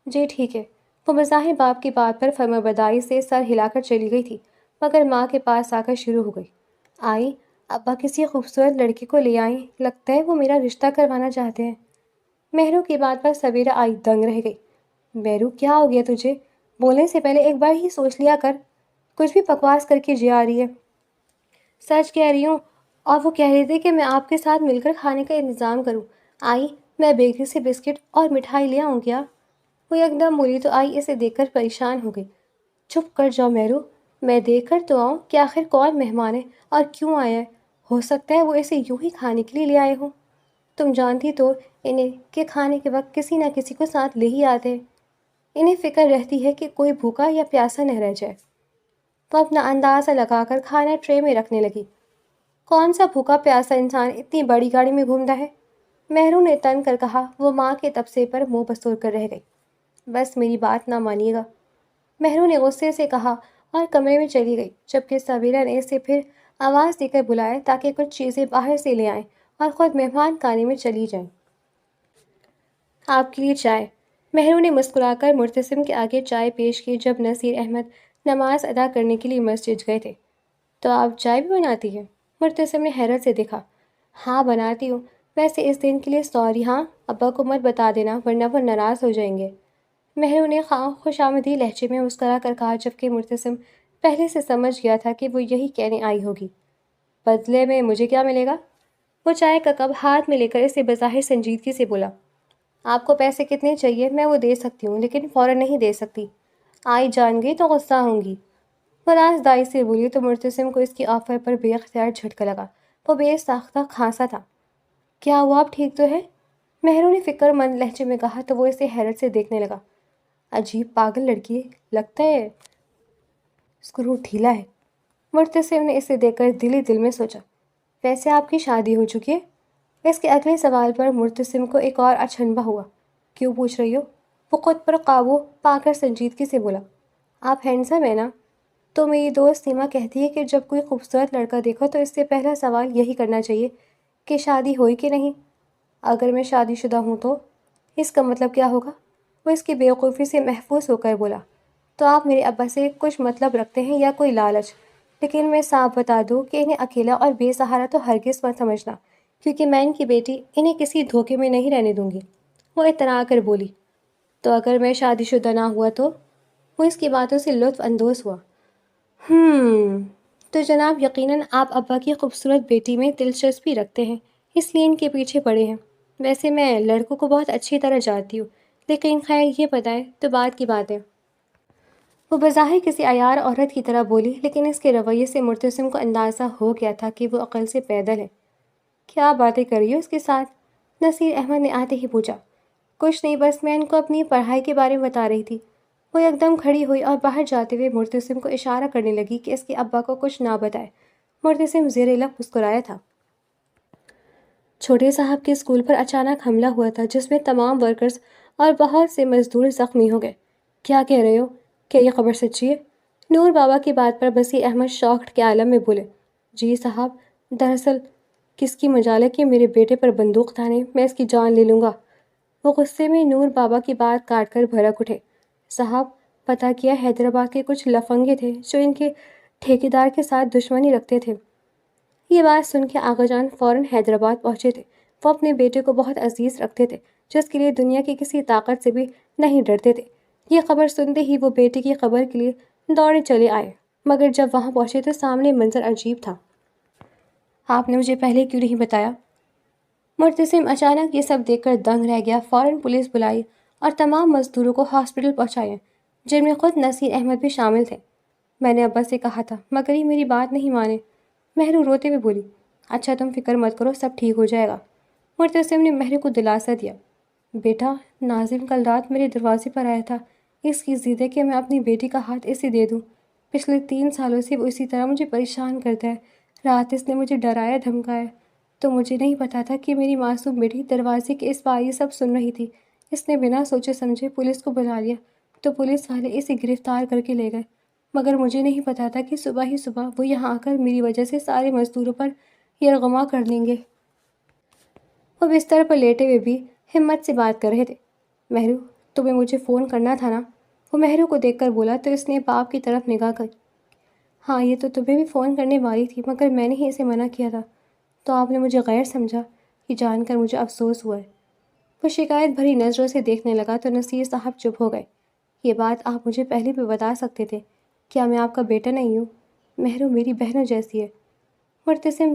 جی ٹھیک ہے۔ وہ بظاہر باپ کی بات پر فرمانبرداری سے سر ہلا کر چلی گئی تھی، مگر ماں کے پاس آ کر شروع ہو گئی۔ آئی، ابا کسی خوبصورت لڑکے کو لے آئیں، لگتا ہے وہ میرا رشتہ کروانا چاہتے ہیں۔ مہرو کی بات پر سبیرہ آئی دنگ رہ گئی۔ مہرو کیا ہو گیا تجھے؟ بولنے سے پہلے ایک بار ہی سوچ لیا کر، کچھ بھی بکواس کر کے جا رہی ہے۔ سچ کہہ رہی ہوں، اور وہ کہہ رہے تھے کہ میں آپ کے ساتھ مل کر کھانے کا انتظام کروں۔ آئی، میں بیکری سے بسکٹ اور مٹھائی لے آؤں کیا؟ وہ یکدم بولی تو آئی اسے دیکھ کر پریشان ہو گئی۔ چپ کر جاؤ مہرو، میں دیکھ کر تو آؤں کہ آخر کون مہمان ہے اور کیوں آیا ہے، ہو سکتا ہے وہ اسے یوں ہی کھانے کے لیے لے آئے ہوں۔ تم جانتی تو انہیں کہ کھانے کے وقت کسی نہ کسی کو ساتھ لے ہی آتے ہیں، انہیں فکر رہتی ہے کہ کوئی بھوکا یا پیاسا نہ رہ جائے۔ وہ اپنا اندازہ لگا کر کھانا ٹرے میں رکھنے لگی۔ کون سا بھوکا پیاسا انسان اتنی بڑی گاڑی میں گھومتا ہے؟ مہرو نے تن کر کہا۔ وہ ماں کے تبصرے پر منہ بسور کر رہ گئی۔ بس میری بات نہ مانیے گا، مہرو نے غصے سے کہا اور کمرے میں چلی گئی، جبکہ سبیرہ نے اسے پھر آواز دے کر بلایا تاکہ کچھ چیزیں باہر سے لے آئیں اور خود مہمان خانے میں چلی جائیں۔ آپ کے لیے چائے۔ مہرو نے مسکرا کر مرتسم کے آگے چائے پیش کی جب نصیر احمد نماز ادا کرنے کے لیے مسجد گئے تھے۔ تو آپ چائے بھی بناتی ہیں؟ مرتسم نے حیرت سے دیکھا۔ ہاں بناتی ہوں، ویسے اس دن کے لیے سوری ہاں، ابا کو مت بتا دینا ورنہ وہ ناراض ہو جائیں گے۔ مہرو نے خوشامدی لہجے میں مسکرا کر کہا، جبکہ مرتسم پہلے سے سمجھ گیا تھا کہ وہ یہی کہنے آئی ہوگی۔ بدلے میں مجھے کیا ملے گا؟ وہ چائے کا کپ ہاتھ میں لے کر اسے بظاہر سنجیدگی سے بولا۔ آپ کو پیسے کتنے چاہیے میں وہ دے سکتی ہوں، لیکن فوراً نہیں دے سکتی، آئی جان گئی تو غصہ ہوں گی۔ وہ رازداری سے بولی تو مرتسم کو اس کی آفر پر بے اختیار جھٹکا لگا۔ وہ بے ساختہ کھانسا تھا۔ کیا ہوا، آپ ٹھیک تو ہے؟ مہرو نے فکر مند لہجے میں کہا تو وہ اسے حیرت سے دیکھنے لگا۔ عجیب پاگل لڑکی ہے، لگتا ہے اسکرو ڈھیلا ہے۔ مرتسم نے اسے دیکھ کر دل ہی دل میں سوچا، ویسے آپ کی شادی ہو چکی ہے؟ اس کے اگلے سوال پر مرتسم کو ایک اور اچنبھا ہوا۔ کیوں پوچھ رہی ہو؟ وہ خود پر قابو پا کر سنجیدگی سے بولا۔ آپ ہینڈسم ہیں نا؟ تو میری دوست سیما کہتی ہے کہ جب کوئی خوبصورت لڑکا دیکھو تو اس سے پہلا سوال یہی کرنا چاہیے کہ شادی ہوئی کہ نہیں۔ اگر میں شادی شدہ ہوں تو اس کا مطلب کیا ہوگا؟ وہ اس کی بیوقوفی سے محفوظ ہو کر بولا۔ تو آپ میرے ابا سے کچھ مطلب رکھتے ہیں یا کوئی لالچ؟ لیکن میں صاف بتا دوں کہ انہیں اکیلا اور بے سہارا تو ہرگز مت سمجھنا، کیونکہ میں ان کی بیٹی انہیں کسی دھوکے میں نہیں رہنے دوں گی۔ وہ اترا کر بولی۔ تو اگر میں شادی شدہ نہ ہوا تو؟ وہ اس کی باتوں سے لطف اندوز ہوا۔ تو جناب یقیناً آپ ابا کی خوبصورت بیٹی میں دلچسپی رکھتے ہیں، اس لیے ان کے پیچھے پڑے ہیں۔ ویسے میں لڑکوں کو بہت اچھی طرح جانتی ہوں، لیکن خیر یہ بتائیں تو بات کی بات ہے۔ وہ بظاہر کسی عیار عورت کی طرح بولی، لیکن اس کے رویے سے مرتسم کو اندازہ ہو گیا تھا کہ وہ عقل سے پیدل ہے۔ کیا باتیں کر رہی ہو اس کے ساتھ؟ نصیر احمد نے آتے ہی پوچھا۔ کچھ نہیں، بس میں ان کو اپنی پڑھائی کے بارے میں بتا رہی تھی۔ وہ یکدم کھڑی ہوئی اور باہر جاتے ہوئے مرتسم کو اشارہ کرنے لگی کہ اس کے ابا کو کچھ نہ بتائے۔ مرتسم زیر لب مسکرایا تھا۔ چھوٹے صاحب کے اسکول پر اچانک حملہ ہوا تھا جس میں تمام ورکرز اور بہت سے مزدور زخمی ہو گئے۔ کیا کہہ رہے ہو؟ کیا یہ خبر سچی ہے؟ نور بابا کی بات پر بصیر احمد شاکڈ کے عالم میں بولے، جی صاحب، دراصل کس کی مجال کہ میرے بیٹے پر بندوق تانے، میں اس کی جان لے لوں گا۔ وہ غصے میں نور بابا کی بات کاٹ کر بھڑک اٹھے، صاحب، پتہ کیا حیدرآباد کے کچھ لفنگے تھے جو ان کے ٹھیکیدار کے ساتھ دشمنی رکھتے تھے۔ یہ بات سن کے آغا جان فوراً حیدرآباد پہنچے تھے۔ وہ اپنے بیٹے کو بہت عزیز رکھتے تھے، جس کے لیے دنیا کی کسی طاقت سے بھی نہیں ڈرتے تھے۔ یہ خبر سنتے ہی وہ بیٹے کی خبر کے لیے دوڑے چلے آئے، مگر جب وہاں پہنچے تو سامنے منظر عجیب تھا۔ آپ نے مجھے پہلے کیوں نہیں بتایا؟ مرتسم اچانک یہ سب دیکھ کر دنگ رہ گیا۔ فوراً پولیس بلائی اور تمام مزدوروں کو ہاسپٹل پہنچایا، جن میں خود نصیر احمد بھی شامل تھے۔ میں نے ابا سے کہا تھا مگر یہ میری بات نہیں مانے۔ مہرو روتے ہوئے بولی، اچھا تم فکر مت کرو، سب ٹھیک ہو جائے گا۔ مرتسم نے مہرو کو دلاسا دیا، بیٹا، ناظم کل رات میرے دروازے پر آیا تھا، اس کی ضد ہے کہ میں اپنی بیٹی کا ہاتھ اسے دے دوں۔ پچھلے 3 سالوں سے وہ اسی طرح مجھے پریشان کرتا ہے۔ رات اس نے مجھے ڈرایا دھمکایا تو مجھے نہیں پتا تھا کہ میری معصوم بیٹی دروازے کے اس پار یہ سب سن رہی تھی۔ اس نے بنا سوچے سمجھے پولیس کو بلا لیا تو پولیس والے اسے گرفتار کر کے لے گئے، مگر مجھے نہیں پتا تھا کہ صبح ہی صبح وہ یہاں آ کر میری وجہ سے سارے مزدوروں پر یرغمہ کر لیں گے۔ وہ بستر پر لیٹے ہوئے بھی ہمت سے بات کر رہے تھے۔ مہرو، تمہیں مجھے فون کرنا تھا نا؟ وہ مہرو کو دیکھ کر بولا تو اس نے باپ کی طرف نگاہ کر، ہاں یہ تو تمہیں بھی فون کرنے والی تھی مگر میں نے ہی اسے منع کیا تھا، تو آپ نے مجھے غیر سمجھا، یہ جان کر مجھے افسوس ہوا ہے۔ وہ شکایت بھری نظروں سے دیکھنے لگا تو نصیر صاحب چپ ہو گئے۔ یہ بات آپ مجھے پہلے بھی بتا سکتے تھے، کیا میں آپ کا بیٹا نہیں ہوں؟ مہرو میری بہنوں جیسی ہے۔ مرتسم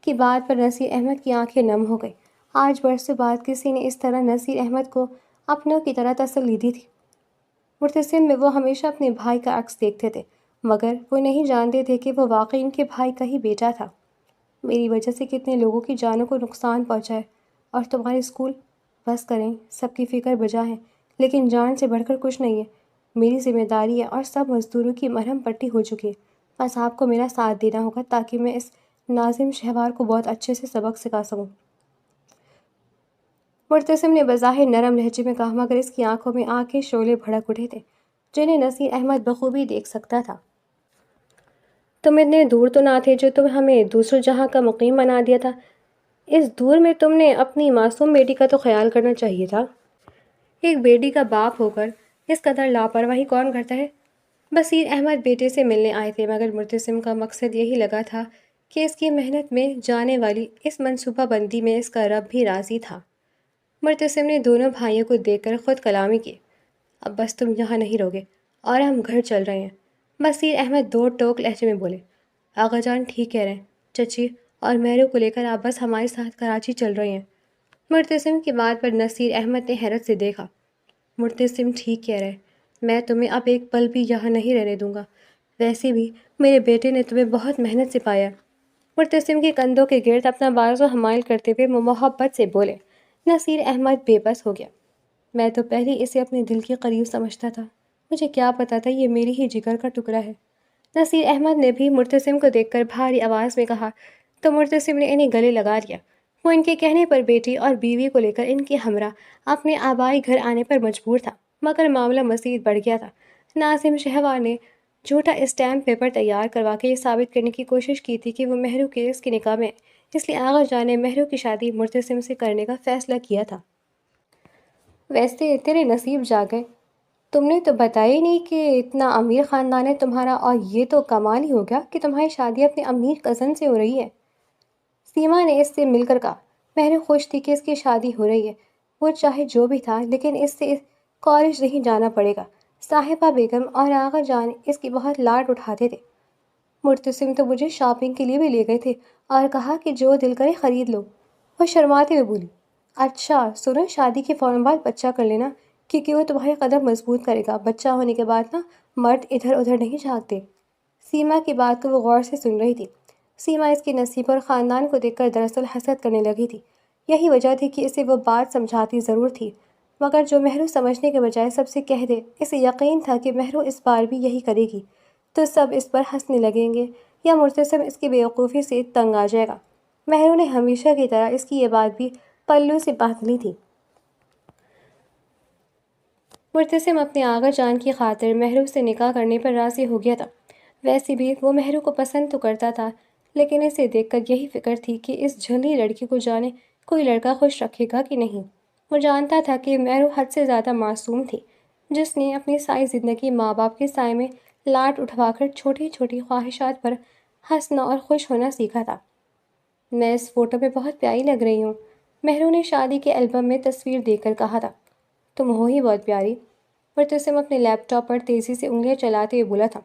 کی بات پر نصیر احمد کی آنکھیں نم ہو گئی۔ آج برسوں بعد کسی نے اس طرح نصیر احمد کو اپنوں کی طرح تسلی دی تھی۔ مرتسم میں وہ ہمیشہ اپنے بھائی کا عکس دیکھتے تھے، مگر وہ نہیں جانتے تھے کہ وہ واقعی ان کے بھائی کا ہی بیٹا تھا۔ میری وجہ سے کتنے لوگوں کی جانوں کو نقصان پہنچا ہے، اور تمہارے اسکول، بس کریں، سب کی فکر بجا ہے، لیکن جان سے بڑھ کر کچھ نہیں ہے۔ میری ذمہ داری ہے اور سب مزدوروں کی مرہم پٹی ہو چکی ہے، بس آپ کو میرا ساتھ دینا ہوگا تاکہ میں اس ناظم شہوار کو بہت اچھے سے سبق سکھا سکوں۔ مرتسم نے بظاہر نرم لہجے میں کہا، مگر اس کی آنکھوں میں آگ کے شعلے بھڑک اٹھے تھے جنہیں نصیر احمد بخوبی دیکھ سکتا تھا۔ تم اتنے دور تو نہ تھے جو تم ہمیں دوسروں جہاں کا مقیم بنا دیا تھا۔ اس دور میں تم نے اپنی معصوم بیٹی کا تو خیال کرنا چاہیے تھا۔ ایک بیٹی کا باپ ہو کر اس قدر لاپرواہی کون کرتا ہے؟ بصیر احمد بیٹے سے ملنے آئے تھے، مگر مرتسم کا مقصد یہی لگا تھا کہ اس کی محنت میں جانے والی اس منصوبہ بندی میں اس کا رب بھی راضی تھا۔ مرتسم نے دونوں بھائیوں کو دیکھ کر خود کلامی کی، اب بس تم یہاں نہیں رہوگے اور ہم گھر چل رہے ہیں۔ بصیر احمد دو ٹوک لہجے میں بولے، آغا جان ٹھیک کہہ رہے ہیں، چچی اور مہرو کو لے کر آپ بس ہمارے ساتھ کراچی چل رہے ہیں۔ مرتسم کی بات پر نصیر احمد نے حیرت سے دیکھا۔ مرتسم ٹھیک کہہ رہے، میں تمہیں اب ایک پل بھی یہاں نہیں رہنے دوں گا، ویسے بھی میرے بیٹے نے تمہیں بہت محنت سے پایا۔ مرتسم کے کندھوں کے گرد اپنا بازو حمائل کرتے ہوئے وہ محبت سے بولے۔ نصیر احمد بے بس ہو گیا، میں تو پہلے اسے اپنے دل کے قریب سمجھتا تھا، مجھے کیا پتا تھا یہ میری ہی جگر کا ٹکڑا ہے۔ نصیر احمد نے بھی مرتسم کو دیکھ کر بھاری آواز میں کہا تو مرتسم نے انہیں گلے لگا لیا۔ وہ ان کے کہنے پر بیٹی اور بیوی کو لے کر ان کے ہمراہ اپنے آبائی گھر آنے پر مجبور تھا، مگر معاملہ مزید بڑھ گیا تھا۔ ناظم شہوار نے جھوٹا اسٹیمپ پیپر تیار کروا کے یہ ثابت کرنے کی کوشش کی تھی کہ وہ مہرو کے اس کی نکاح میں، اس لیے آغا جان نے مہرو کی شادی مرتسم سے کرنے کا فیصلہ کیا تھا۔ ویسے تیرے نصیب جا گئے، تم نے تو بتایا ہی نہیں کہ اتنا امیر خاندان ہے تمہارا، اور یہ تو کمال ہی ہو گیا کہ تمہاری شادی اپنے امیر کزن سے ہو رہی ہے۔ سیما نے اس سے مل کر کہا۔ مہرو خوش تھی کہ اس کی شادی ہو رہی ہے، وہ چاہے جو بھی تھا لیکن اس سے کالج نہیں جانا پڑے گا۔ صاحبہ بیگم اور آغا جان اس کی بہت لاڈ اٹھاتے تھے۔ مرتسم تو مجھے شاپنگ کے لیے بھی لے گئے تھے اور کہا کہ جو دل کرے خرید لو۔ وہ شرماتے ہوئے بولی، اچھا سنو، شادی کے فوراً بعد بچہ کر لینا، کیونکہ وہ تمہارے قدم مضبوط کرے گا۔ بچہ ہونے کے بعد نا مرد ادھر ادھر نہیں جھانکتے۔ سیما کی بات کو وہ غور سے سن رہی تھی۔ سیما اس کے نصیب اور خاندان کو دیکھ کر دراصل حسد کرنے لگی تھی۔ یہی وجہ تھی کہ اسے وہ بات سمجھاتی ضرور تھی، مگر جو مہرو سمجھنے کے بجائے سب سے کہہ دے۔ اسے یقین تھا کہ مہرو اس بار بھی یہی کرے گی تو سب اس پر ہنسنے لگیں گے یا مرتسم اس کی بیوقوفی سے تنگ آ جائے گا۔ مہرو نے ہمیشہ کی طرح اس کی یہ بات بھی پلو سے باندھ لی تھی۔ مرتسم اپنے آغا جان کی خاطر مہرو سے نکاح کرنے پر راضی ہو گیا تھا۔ ویسے بھی وہ مہرو کو پسند تو کرتا تھا، لیکن اسے دیکھ کر یہی فکر تھی کہ اس جھلی لڑکی کو جانے کوئی لڑکا خوش رکھے گا کہ نہیں۔ وہ جانتا تھا کہ مہرو حد سے زیادہ معصوم تھی، جس نے اپنی ساری زندگی ماں باپ کے سائے میں لاٹ اٹھوا کر چھوٹی چھوٹی خواہشات پر ہنسنا اور خوش ہونا سیکھا تھا۔ میں اس فوٹو میں بہت پیاری لگ رہی ہوں، مہرو نے شادی کے البم میں تصویر دیکھ کر کہا تھا۔ تم ہو ہی بہت پیاری، مرتسم اپنے لیپ ٹاپ پر تیزی سے انگلیاں چلاتے ہوئے بولا تھا۔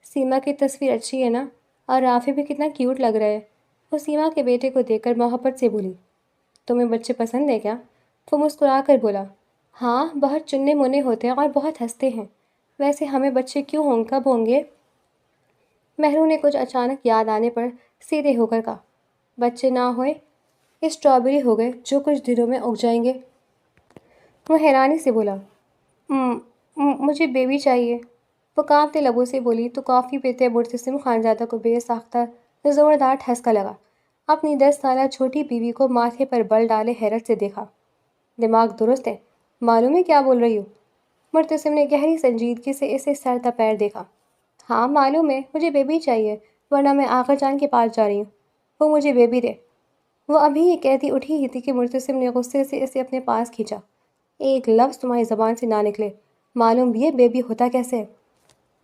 سیما کی تصویر اچھی ہے نا؟ اور رافی بھی کتنا کیوٹ لگ رہا ہے۔ وہ سیما کے بیٹے کو دیکھ کر محبت سے بولی۔ تمہیں بچے پسند ہیں کیا؟ وہ مسکرا کر بولا۔ ہاں، بہت چننے منے ہوتے ہیں اور بہت ہنستے ہیں۔ ویسے ہمیں بچے کیوں ہوں، کب ہوں گے؟ مہرو نے کچھ اچانک یاد آنے پر سیدھے ہو کر کہا۔ بچے نہ ہوئے، اسٹرابیری ہو گئے جو کچھ دنوں میں اگ جائیں گے۔ وہ حیرانی سے بولا۔ مجھے بیبی چاہیے، وہ کانپتے لبوں سے بولی تو کافی پیتے مرتسم خانزادہ کو بے ساختہ زوردار ٹھسکا لگا۔ اپنی 10 سالہ چھوٹی بیوی کو ماتھے پر بل ڈالے حیرت سے دیکھا۔ دماغ درست ہے؟ معلوم ہے کیا بول رہی ہوں؟ مرتسم نے گہری سنجیدگی سے اسے سر تا پیر دیکھا۔ ہاں معلوم ہے، مجھے بیبی چاہیے، ورنہ میں آقا جان کے پاس جا رہی ہوں، وہ مجھے بیبی دے۔ وہ ابھی یہ کہتی اٹھی ہی تھی کہ مرتسم نے غصے سے اسے اپنے پاس کھینچا۔ ایک لفظ تمہاری زبان سے نہ نکلے، معلوم بھی ہے بیبی ہوتا کیسے ہے؟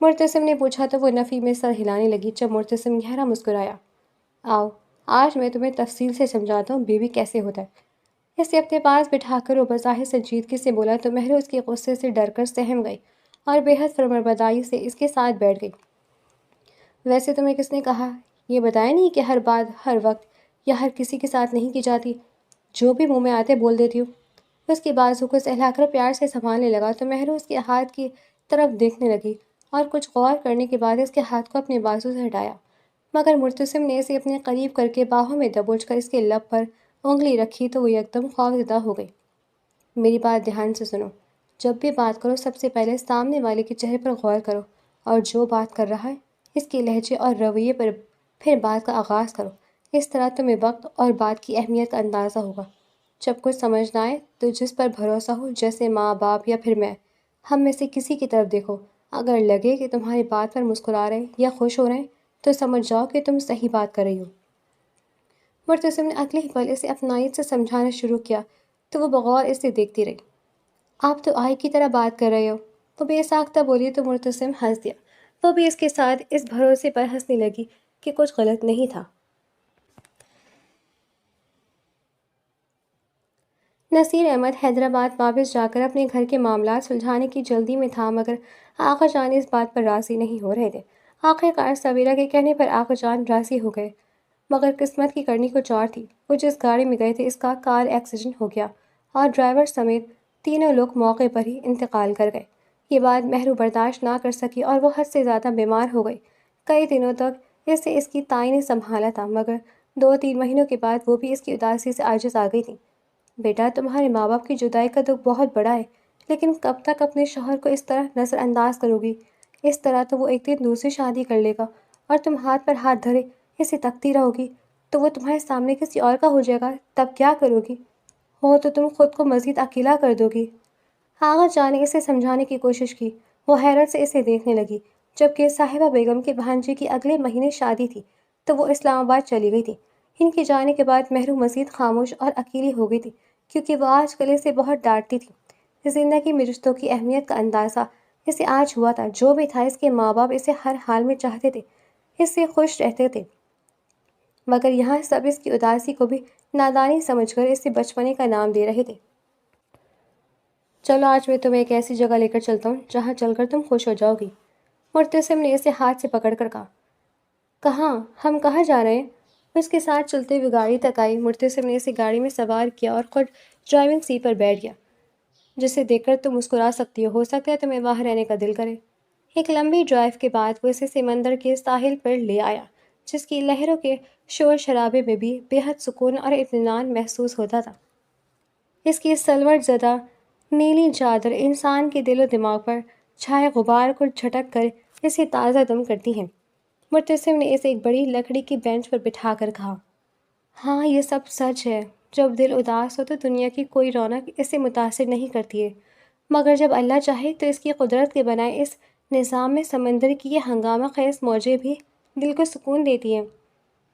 مرتسم نے پوچھا تو وہ نفی میں سر ہلانے لگی جب مرتسم گہرا مسکرایا۔ آؤ، آج میں تمہیں تفصیل سے سمجھاتا ہوں بیبی کیسے ہوتا ہے۔ اسے اپنے پاس بٹھا کر وہ بظاہر سنجیدگی سے بولا تو مہرو اس کے غصے سے ڈر کر سہم گئی اور بے حد فرمانبرداری سے اس کے ساتھ بیٹھ گئی۔ ویسے تمہیں کس نے کہا؟ یہ بتایا نہیں کہ ہر بات ہر وقت یا ہر کسی کے ساتھ نہیں کی جاتی، جو بھی منہ میں آتے بول دیتی ہوں۔ اس کے بازو کو سہلا کر پیار سے سنبھالنے لگا تو مہرو اس کے ہاتھ کی طرف دیکھنے لگی اور کچھ غور کرنے کے بعد اس کے ہاتھ کو اپنے بازو سے ہٹایا، مگر مرتسم نے اسے اپنے قریب کر کے باہوں میں دبوچ کر اس کے لب پر انگلی رکھی تو وہ یکدم خوفزدہ ہو گئی۔ میری بات دھیان سے سنو، جب بھی بات کرو سب سے پہلے سامنے والے کے چہرے پر غور کرو اور جو بات کر رہا ہے اس کے لہجے اور رویے پر پھر بات کا آغاز کرو۔ اس طرح تمہیں وقت اور بات کی اہمیت کا اندازہ ہوگا۔ جب کچھ سمجھ نہ آئے تو جس پر بھروسہ ہو، جیسے ماں باپ یا پھر میں، ہم میں سے کسی کی طرف دیکھو، اگر لگے کہ تمہاری بات پر مسکرا رہے یا خوش ہو رہے ہیں تو سمجھ جاؤ کہ تم صحیح بات کر رہی ہو۔ مرتسم نے اگلے ہی پل اسے اپنائیت سے سمجھانا شروع کیا تو وہ بغور اسے دیکھتی رہی۔ آپ تو آئی کی طرح بات کر رہے ہو، وہ بے ساختہ بولی تو مرتسم ہنس دیا۔ وہ بھی اس کے ساتھ اس بھروسے پر ہنسنے لگی کہ کچھ غلط نہیں تھا۔ نصیر احمد حیدرآباد واپس جا کر اپنے گھر کے معاملات سلجھانے کی جلدی میں تھا، مگر آقا جان اس بات پر راضی نہیں ہو رہے تھے۔ آخر کار سویرا کے کہنے پر آقا جان راضی ہو گئے، مگر قسمت کی کرنی کچھ اور تھی۔ وہ جس گاڑی میں گئے تھے اس کا کار ایکسیڈنٹ ہو گیا اور ڈرائیور سمیت تینوں لوگ موقع پر ہی انتقال کر گئے۔ یہ بات مہرو برداشت نہ کر سکی اور وہ حد سے زیادہ بیمار ہو گئی۔ کئی دنوں تک اسے اس کی تائی نے سنبھالا تھا، مگر 2-3 مہینوں کے بعد وہ بھی اس کی اداسی سے عاجز آ گئی تھی۔ بیٹا، تمہارے ماں باپ کی جدائی کا دکھ بہت بڑا ہے، لیکن کب تک اپنے شوہر کو اس طرح نظر انداز کرو گی؟ اس طرح تو وہ ایک دن دوسری شادی کر لے گا اور تم ہاتھ پر ہاتھ دھرے اسے تکتی رہو گی تو وہ تمہارے سامنے کسی اور کا ہو جائے گا، تب کیا کرو گی؟ ہو تو تم خود کو مزید اکیلا کر دو گی۔ آغا جان نے اسے سمجھانے کی کوشش کی۔ وہ حیرت سے اسے دیکھنے لگی۔ جبکہ صاحبہ بیگم کے بھانجے کی اگلے مہینے شادی تھی تو وہ اسلام آباد چلی گئی تھی۔ ان کے جانے کے بعد مہرو مزید خاموش اور اکیلی ہو گئی تھی، کیونکہ وہ آج کل اسے بہت ڈانٹتی تھی۔ زندگی میں رشتوں کی اہمیت کا اندازہ اسے آج ہوا تھا۔ جو بھی تھا، اس کے ماں باپ اسے ہر حال میں چاہتے تھے، اس سے خوش رہتے تھے، مگر یہاں سب اس کی اداسی کو بھی نادانی سمجھ کر اسے بچپنے کا نام دے رہے تھے۔ چلو آج میں تمہیں ایک ایسی جگہ لے کر چلتا ہوں جہاں چل کر تم خوش ہو جاؤ گی، مرتسم نے اسے ہاتھ سے پکڑ کر کہا۔ کہاں؟ ہم کہاں جا رہے ہیں؟ اس کے ساتھ چلتے ہوئے گاڑی تک آئی۔ مرتسم نے اسے گاڑی میں سوار کیا اور خود ڈرائیونگ سیٹ پر بیٹھ گیا۔ جسے دیکھ کر تم مسکرا سکتی ہو سکتا ہے تمہیں وہاں رہنے کا دل کرے۔ ایک لمبی ڈرائیو کے بعد وہ اسے سمندر کے ساحل پر لے آیا، جس کی لہروں کے شور شرابے میں بھی بے حد سکون اور اطمینان محسوس ہوتا تھا۔ اس کی سلوٹ زدہ نیلی چادر انسان کے دل و دماغ پر چھائے غبار کو جھٹک کر اسے تازہ دم کرتی ہیں۔ مرتسم نے اسے ایک بڑی لکڑی کی بینچ پر بٹھا کر کہا، ہاں یہ سب سچ ہے، جب دل اداس ہو تو دنیا کی کوئی رونق اسے متاثر نہیں کرتی ہے، مگر جب اللہ چاہے تو اس کی قدرت کے بنائے اس نظام میں سمندر کی یہ ہنگامہ خیز موجیں بھی دل کو سکون دیتی ہیں۔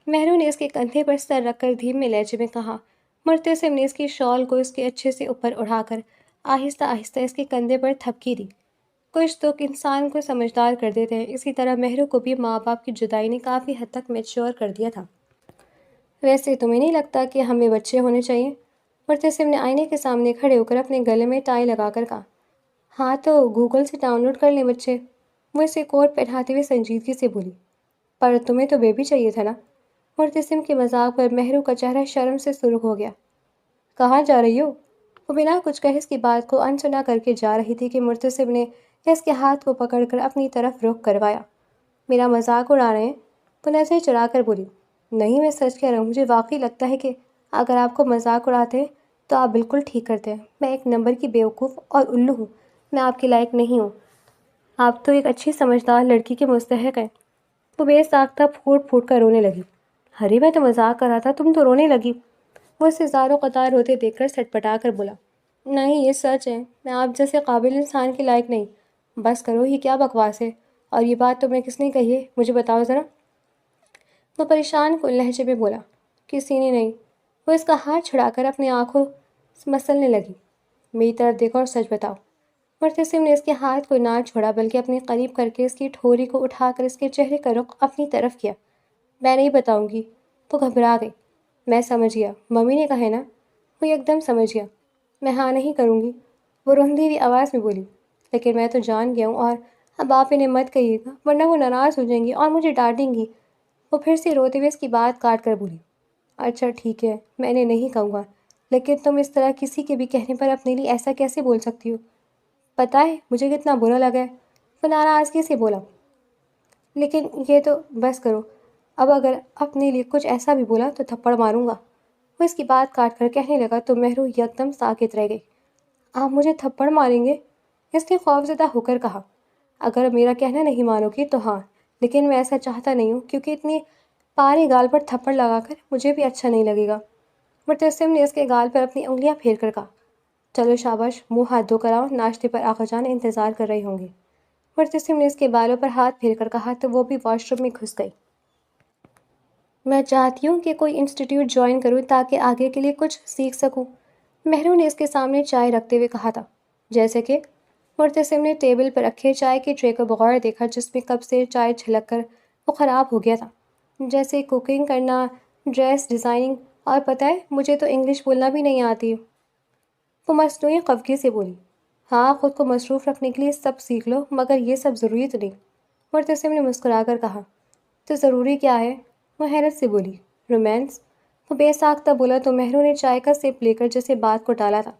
مہرو نے اس کے کندھے پر سر رکھ کر دھیمے لہجے میں کہا۔ مرتسم نے اس کی شال کو اس کے اچھے سے اوپر اڑا کر آہستہ آہستہ اس کے کندھے پر تھپکی دی۔ کچھ تو انسان کو سمجھدار کر دیتے ہیں، اسی طرح مہرو کو بھی ماں باپ کی جدائی نے کافی حد تک میچور کر دیا تھا۔ ویسے تمہیں نہیں لگتا کہ ہمیں بچے ہونے چاہیے؟ مرتسم نے آئینے کے سامنے کھڑے ہو کر اپنے گلے میں ٹائی لگا کر کہا۔ ہاں تو گوگل سے ڈاؤن لوڈ کر لیں بچے، وہ اسے کوٹ پہناتے ہوئے سنجیدگی سے بولی۔ پر تمہیں تو بیبی چاہیے تھا نا؟ مرتسم کے مذاق پر مہرو کا چہرہ شرم سے سرخ ہو گیا۔ کہاں جا رہی ہو؟ وہ بنا کچھ کہے اس کی بات کو انسنا کر کے جا رہی تھی کہ مرتسم نے اس کے ہاتھ کو پکڑ کر اپنی طرف رخ کروایا۔ میرا مذاق اڑا رہے ہیں؟ وہ نظر چڑھا کر بولی۔ نہیں میں سچ کہہ رہا ہوں، مجھے واقعی لگتا ہے کہ اگر آپ کو مذاق اڑاتے ہیں تو آپ بالکل ٹھیک کرتے ہیں۔ میں ایک نمبر کی بیوقوف اور الو ہوں، میں آپ کے لائق نہیں ہوں، آپ تو ایک اچھی سمجھدار لڑکی کے مستحق ہیں۔ وہ بے ساختہ پھوٹ پھوٹ کر رونے لگی۔ ارے میں تو مذاق کر رہا تھا، تم تو رونے لگی۔ وہ اسے زار و قطار روتے دیکھ کر سٹپٹا کر بولا۔ نہیں یہ سچ ہے، میں آپ جیسے قابل انسان کے لائق نہیں۔ بس کرو، یہ کیا بکواس ہے؟ اور یہ بات تمہیں کس نے کہی ہے؟ مجھے بتاؤ ذرا۔ وہ پریشان کن لہجے میں بولا۔ کسی نے نہیں۔ وہ اس کا ہاتھ چھڑا کر اپنی آنکھوں مسلنے لگی۔ میری طرف دیکھو اور سچ بتاؤ۔ مرتسم نے اس کے ہاتھ کو نہ چھوڑا بلکہ اپنے قریب کر کے اس کی ٹھوری کو اٹھا کر اس کے چہرے کا رخ اپنی طرف کیا۔ میں نہیں بتاؤں گی۔ وہ گھبرا گئی۔ میں سمجھ گیا، ممی نے کہا ہے نا؟ وہ ایک دم سمجھ گیا۔ میں ہاں نہیں کروں گی، وہ روندی ہوئی آواز میں بولی۔ لیکن میں تو جان گیا ہوں، اور اب آپ انہیں مت کہیے گا ورنہ وہ ناراض ہو جائیں گی اور مجھے ڈانٹیں گی۔ وہ پھر سے روتے ہوئے اس کی بات کاٹ کر بولی۔ اچھا ٹھیک ہے، میں انہیں نہیں کہوں گا، لیکن تم اس طرح کسی کے بھی کہنے پر اپنے لیے ایسا کیسے بول سکتی ہو؟ پتہ ہے مجھے کتنا برا لگا ہے، وہ ناراضگی سے بولا۔ لیکن یہ تو بس کرو، اب اگر اپنے لیے کچھ ایسا بھی بولا تو تھپڑ ماروں گا۔ وہ اس کی بات کاٹ کر کہنے لگا تو مہرو یکدم ساکت رہ گئی۔ آپ مجھے تھپڑ ماریں گے؟ اس نے خوفزدہ ہو کر کہا۔ اگر میرا کہنا نہیں مانو گی تو ہاں، لیکن میں ایسا چاہتا نہیں ہوں، کیونکہ اتنی پاری گال پر تھپڑ لگا کر مجھے بھی اچھا نہیں لگے گا۔ مرتسم نے اس کے گال پر اپنی انگلیاں پھیر کر کہا۔ چلو شاباش، منہ ہاتھ دھو کر آؤ، ناشتے پر آقا جان انتظار کر رہے ہوں گے۔ مرتسم نے اس کے بالوں پر ہاتھ پھیر کر کہا تو وہ بھی واش روم میں گھس گئی۔ میں چاہتی ہوں کہ کوئی انسٹیٹیوٹ جوائن کروں تاکہ آگے کے لیے کچھ سیکھ سکوں، مہرو نے اس کے سامنے چائے رکھتے ہوئے کہا تھا۔ جیسے کہ؟ مرتسم نے ٹیبل پر رکھے چائے کے ٹرے کو بغور دیکھا جس میں کپ سے چائے چھلک کر وہ خراب ہو گیا تھا۔ جیسے کوکنگ کرنا، ڈریس ڈیزائننگ، اور پتہ ہے مجھے تو انگلش بولنا بھی نہیں آتی۔ وہ مصنوعی خفگی سے بولی۔ ہاں خود کو مصروف رکھنے کے لیے سب سیکھ لو، مگر یہ سب ضروری تو نہیں، مرتسم نے مسکرا کر کہا۔ تو ضروری کیا ہے؟ وہ حیرت سے بولی۔ رومانس، وہ بے ساختہ بولا تو مہرو نے چائے کا سپ لے کر جیسے بات کو ٹالا تھا۔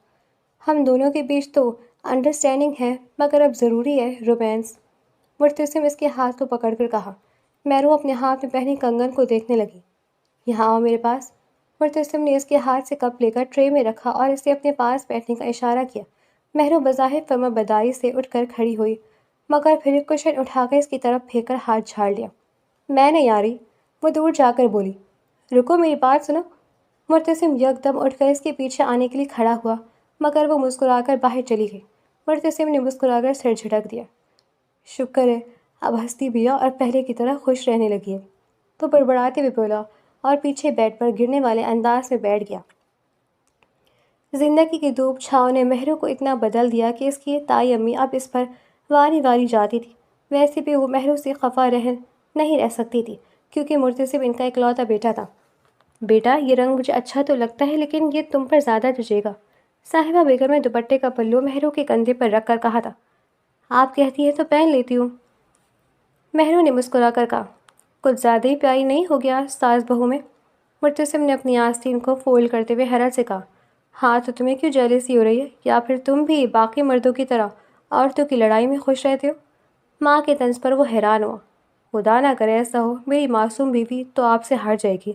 ہم دونوں کے بیچ تو انڈرسٹینڈنگ ہے، مگر اب ضروری ہے رومانس، مرتسم اس کے ہاتھ کو پکڑ کر کہا۔ مہرو اپنے ہاتھ میں پہنے کنگن کو دیکھنے لگی۔ یہاں آؤ میرے پاس۔ مرتسم نے اس کے ہاتھ سے کپ لے کر ٹرے میں رکھا اور اسے اپنے پاس بیٹھنے کا اشارہ کیا۔ مہرو بظاہر فرما بداری سے اٹھ کر کھڑی ہوئی، مگر پھر کشن اٹھا کر اس کی طرف پھینک کر ہاتھ جھاڑ لیا۔ میں نہیں آ رہی، وہ دور جا کر بولی۔ رکو میری بات سنو۔ مرتسم یکدم اٹھ کر اس کے پیچھے آنے کے لیے کھڑا ہوا، مگر وہ مسکرا کر باہر چلی گئی۔ مرتسم نے مسکرا کر سر جھٹک دیا۔ شکر ہے، اب ہنستی بھی ہے اور پہلے کی طرح خوش رہنے لگی ہے، تو بڑبڑاتے ہوئے بولا اور پیچھے بیڈ پر گرنے والے انداز میں بیٹھ گیا۔ زندگی کی دھوپ چھاؤں نے مہرو کو اتنا بدل دیا کہ اس کی تائی امی اب اس پر واری واری جاتی تھی۔ ویسے بھی وہ مہرو سے خفا نہیں رہ سکتی تھی، کیونکہ مرتسم ان کا اکلوتا بیٹا تھا۔ بیٹا یہ رنگ مجھے اچھا تو لگتا ہے، لیکن یہ تم پر زیادہ جچے گا، صاحبہ بیگم نے دوپٹے کا پلو مہرو کے کندھے پر رکھ کر کہا تھا۔ آپ کہتی ہے تو پہن لیتی ہوں، مہرو نے مسکرا کر کہا۔ کچھ زیادہ ہی پیاری نہیں ہو گیا ساس بہو میں؟ مرتسم نے اپنی آستین کو فولڈ کرتے ہوئے حیرت سے کہا۔ ہاں تو تمہیں کیوں جیلسی ہو رہی ہے، یا پھر تم بھی باقی مردوں کی طرح عورتوں کی لڑائی میں خوش رہتے ہو؟ ماں کے طنز پر وہ حیران ہوا۔ خدا نہ کرے ایسا ہو، میری معصوم بیوی تو آپ سے ہٹ جائے گی۔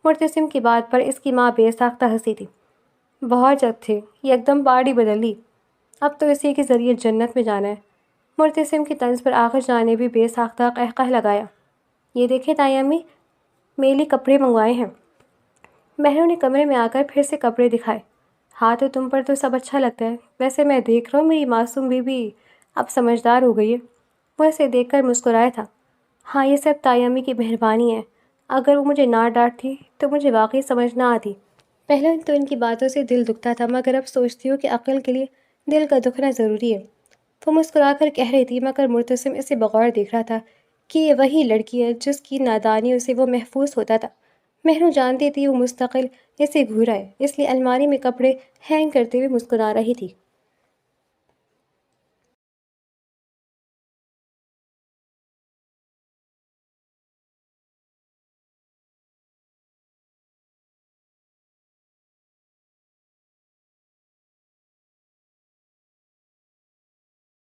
مرتسم کی بات پر اس کی ماں بے ساختہ ہنسی تھی۔ بہت جب تھے، یہ ایک دم پاڑی بدل لی، اب تو اسی کے ذریعے جنت میں جانا ہے۔ مرتسم کی طنز پر آغا جان نے بھی بے ساختہ قہقہ لگایا۔ یہ دیکھیں تائی امی، میرے لیے کپڑے منگوائے ہیں۔ مہروں نے کمرے میں آ کر پھر سے کپڑے دکھائے۔ ہاں تو تم پر تو سب اچھا لگتا ہے، ویسے میں دیکھ رہا ہوں میری معصوم بیوی اب سمجھدار ہو گئی ہے۔ وہ اسے دیکھ کر مسکرایا تھا۔ ہاں یہ سب تائی امی کی مہربانی ہے، اگر وہ مجھے نہ ڈانٹتی تو مجھے واقعی سمجھ نہ آتی۔ پہلے تو ان کی باتوں سے دل دکھتا تھا، مگر اب سوچتی ہوں کہ عقل کے لیے دل کا دکھنا ضروری ہے۔ وہ مسکرا کر کہہ رہی تھی، مگر مرتسم اسے بغور دیکھ رہا تھا کہ یہ وہی لڑکی ہے جس کی نادانیوں سے وہ محفوظ ہوتا تھا۔ مہنو جانتی تھی وہ مستقل اسے گھورا ہے، اس لیے الماری میں کپڑے ہینگ کرتے ہوئے مسکرا رہی تھی۔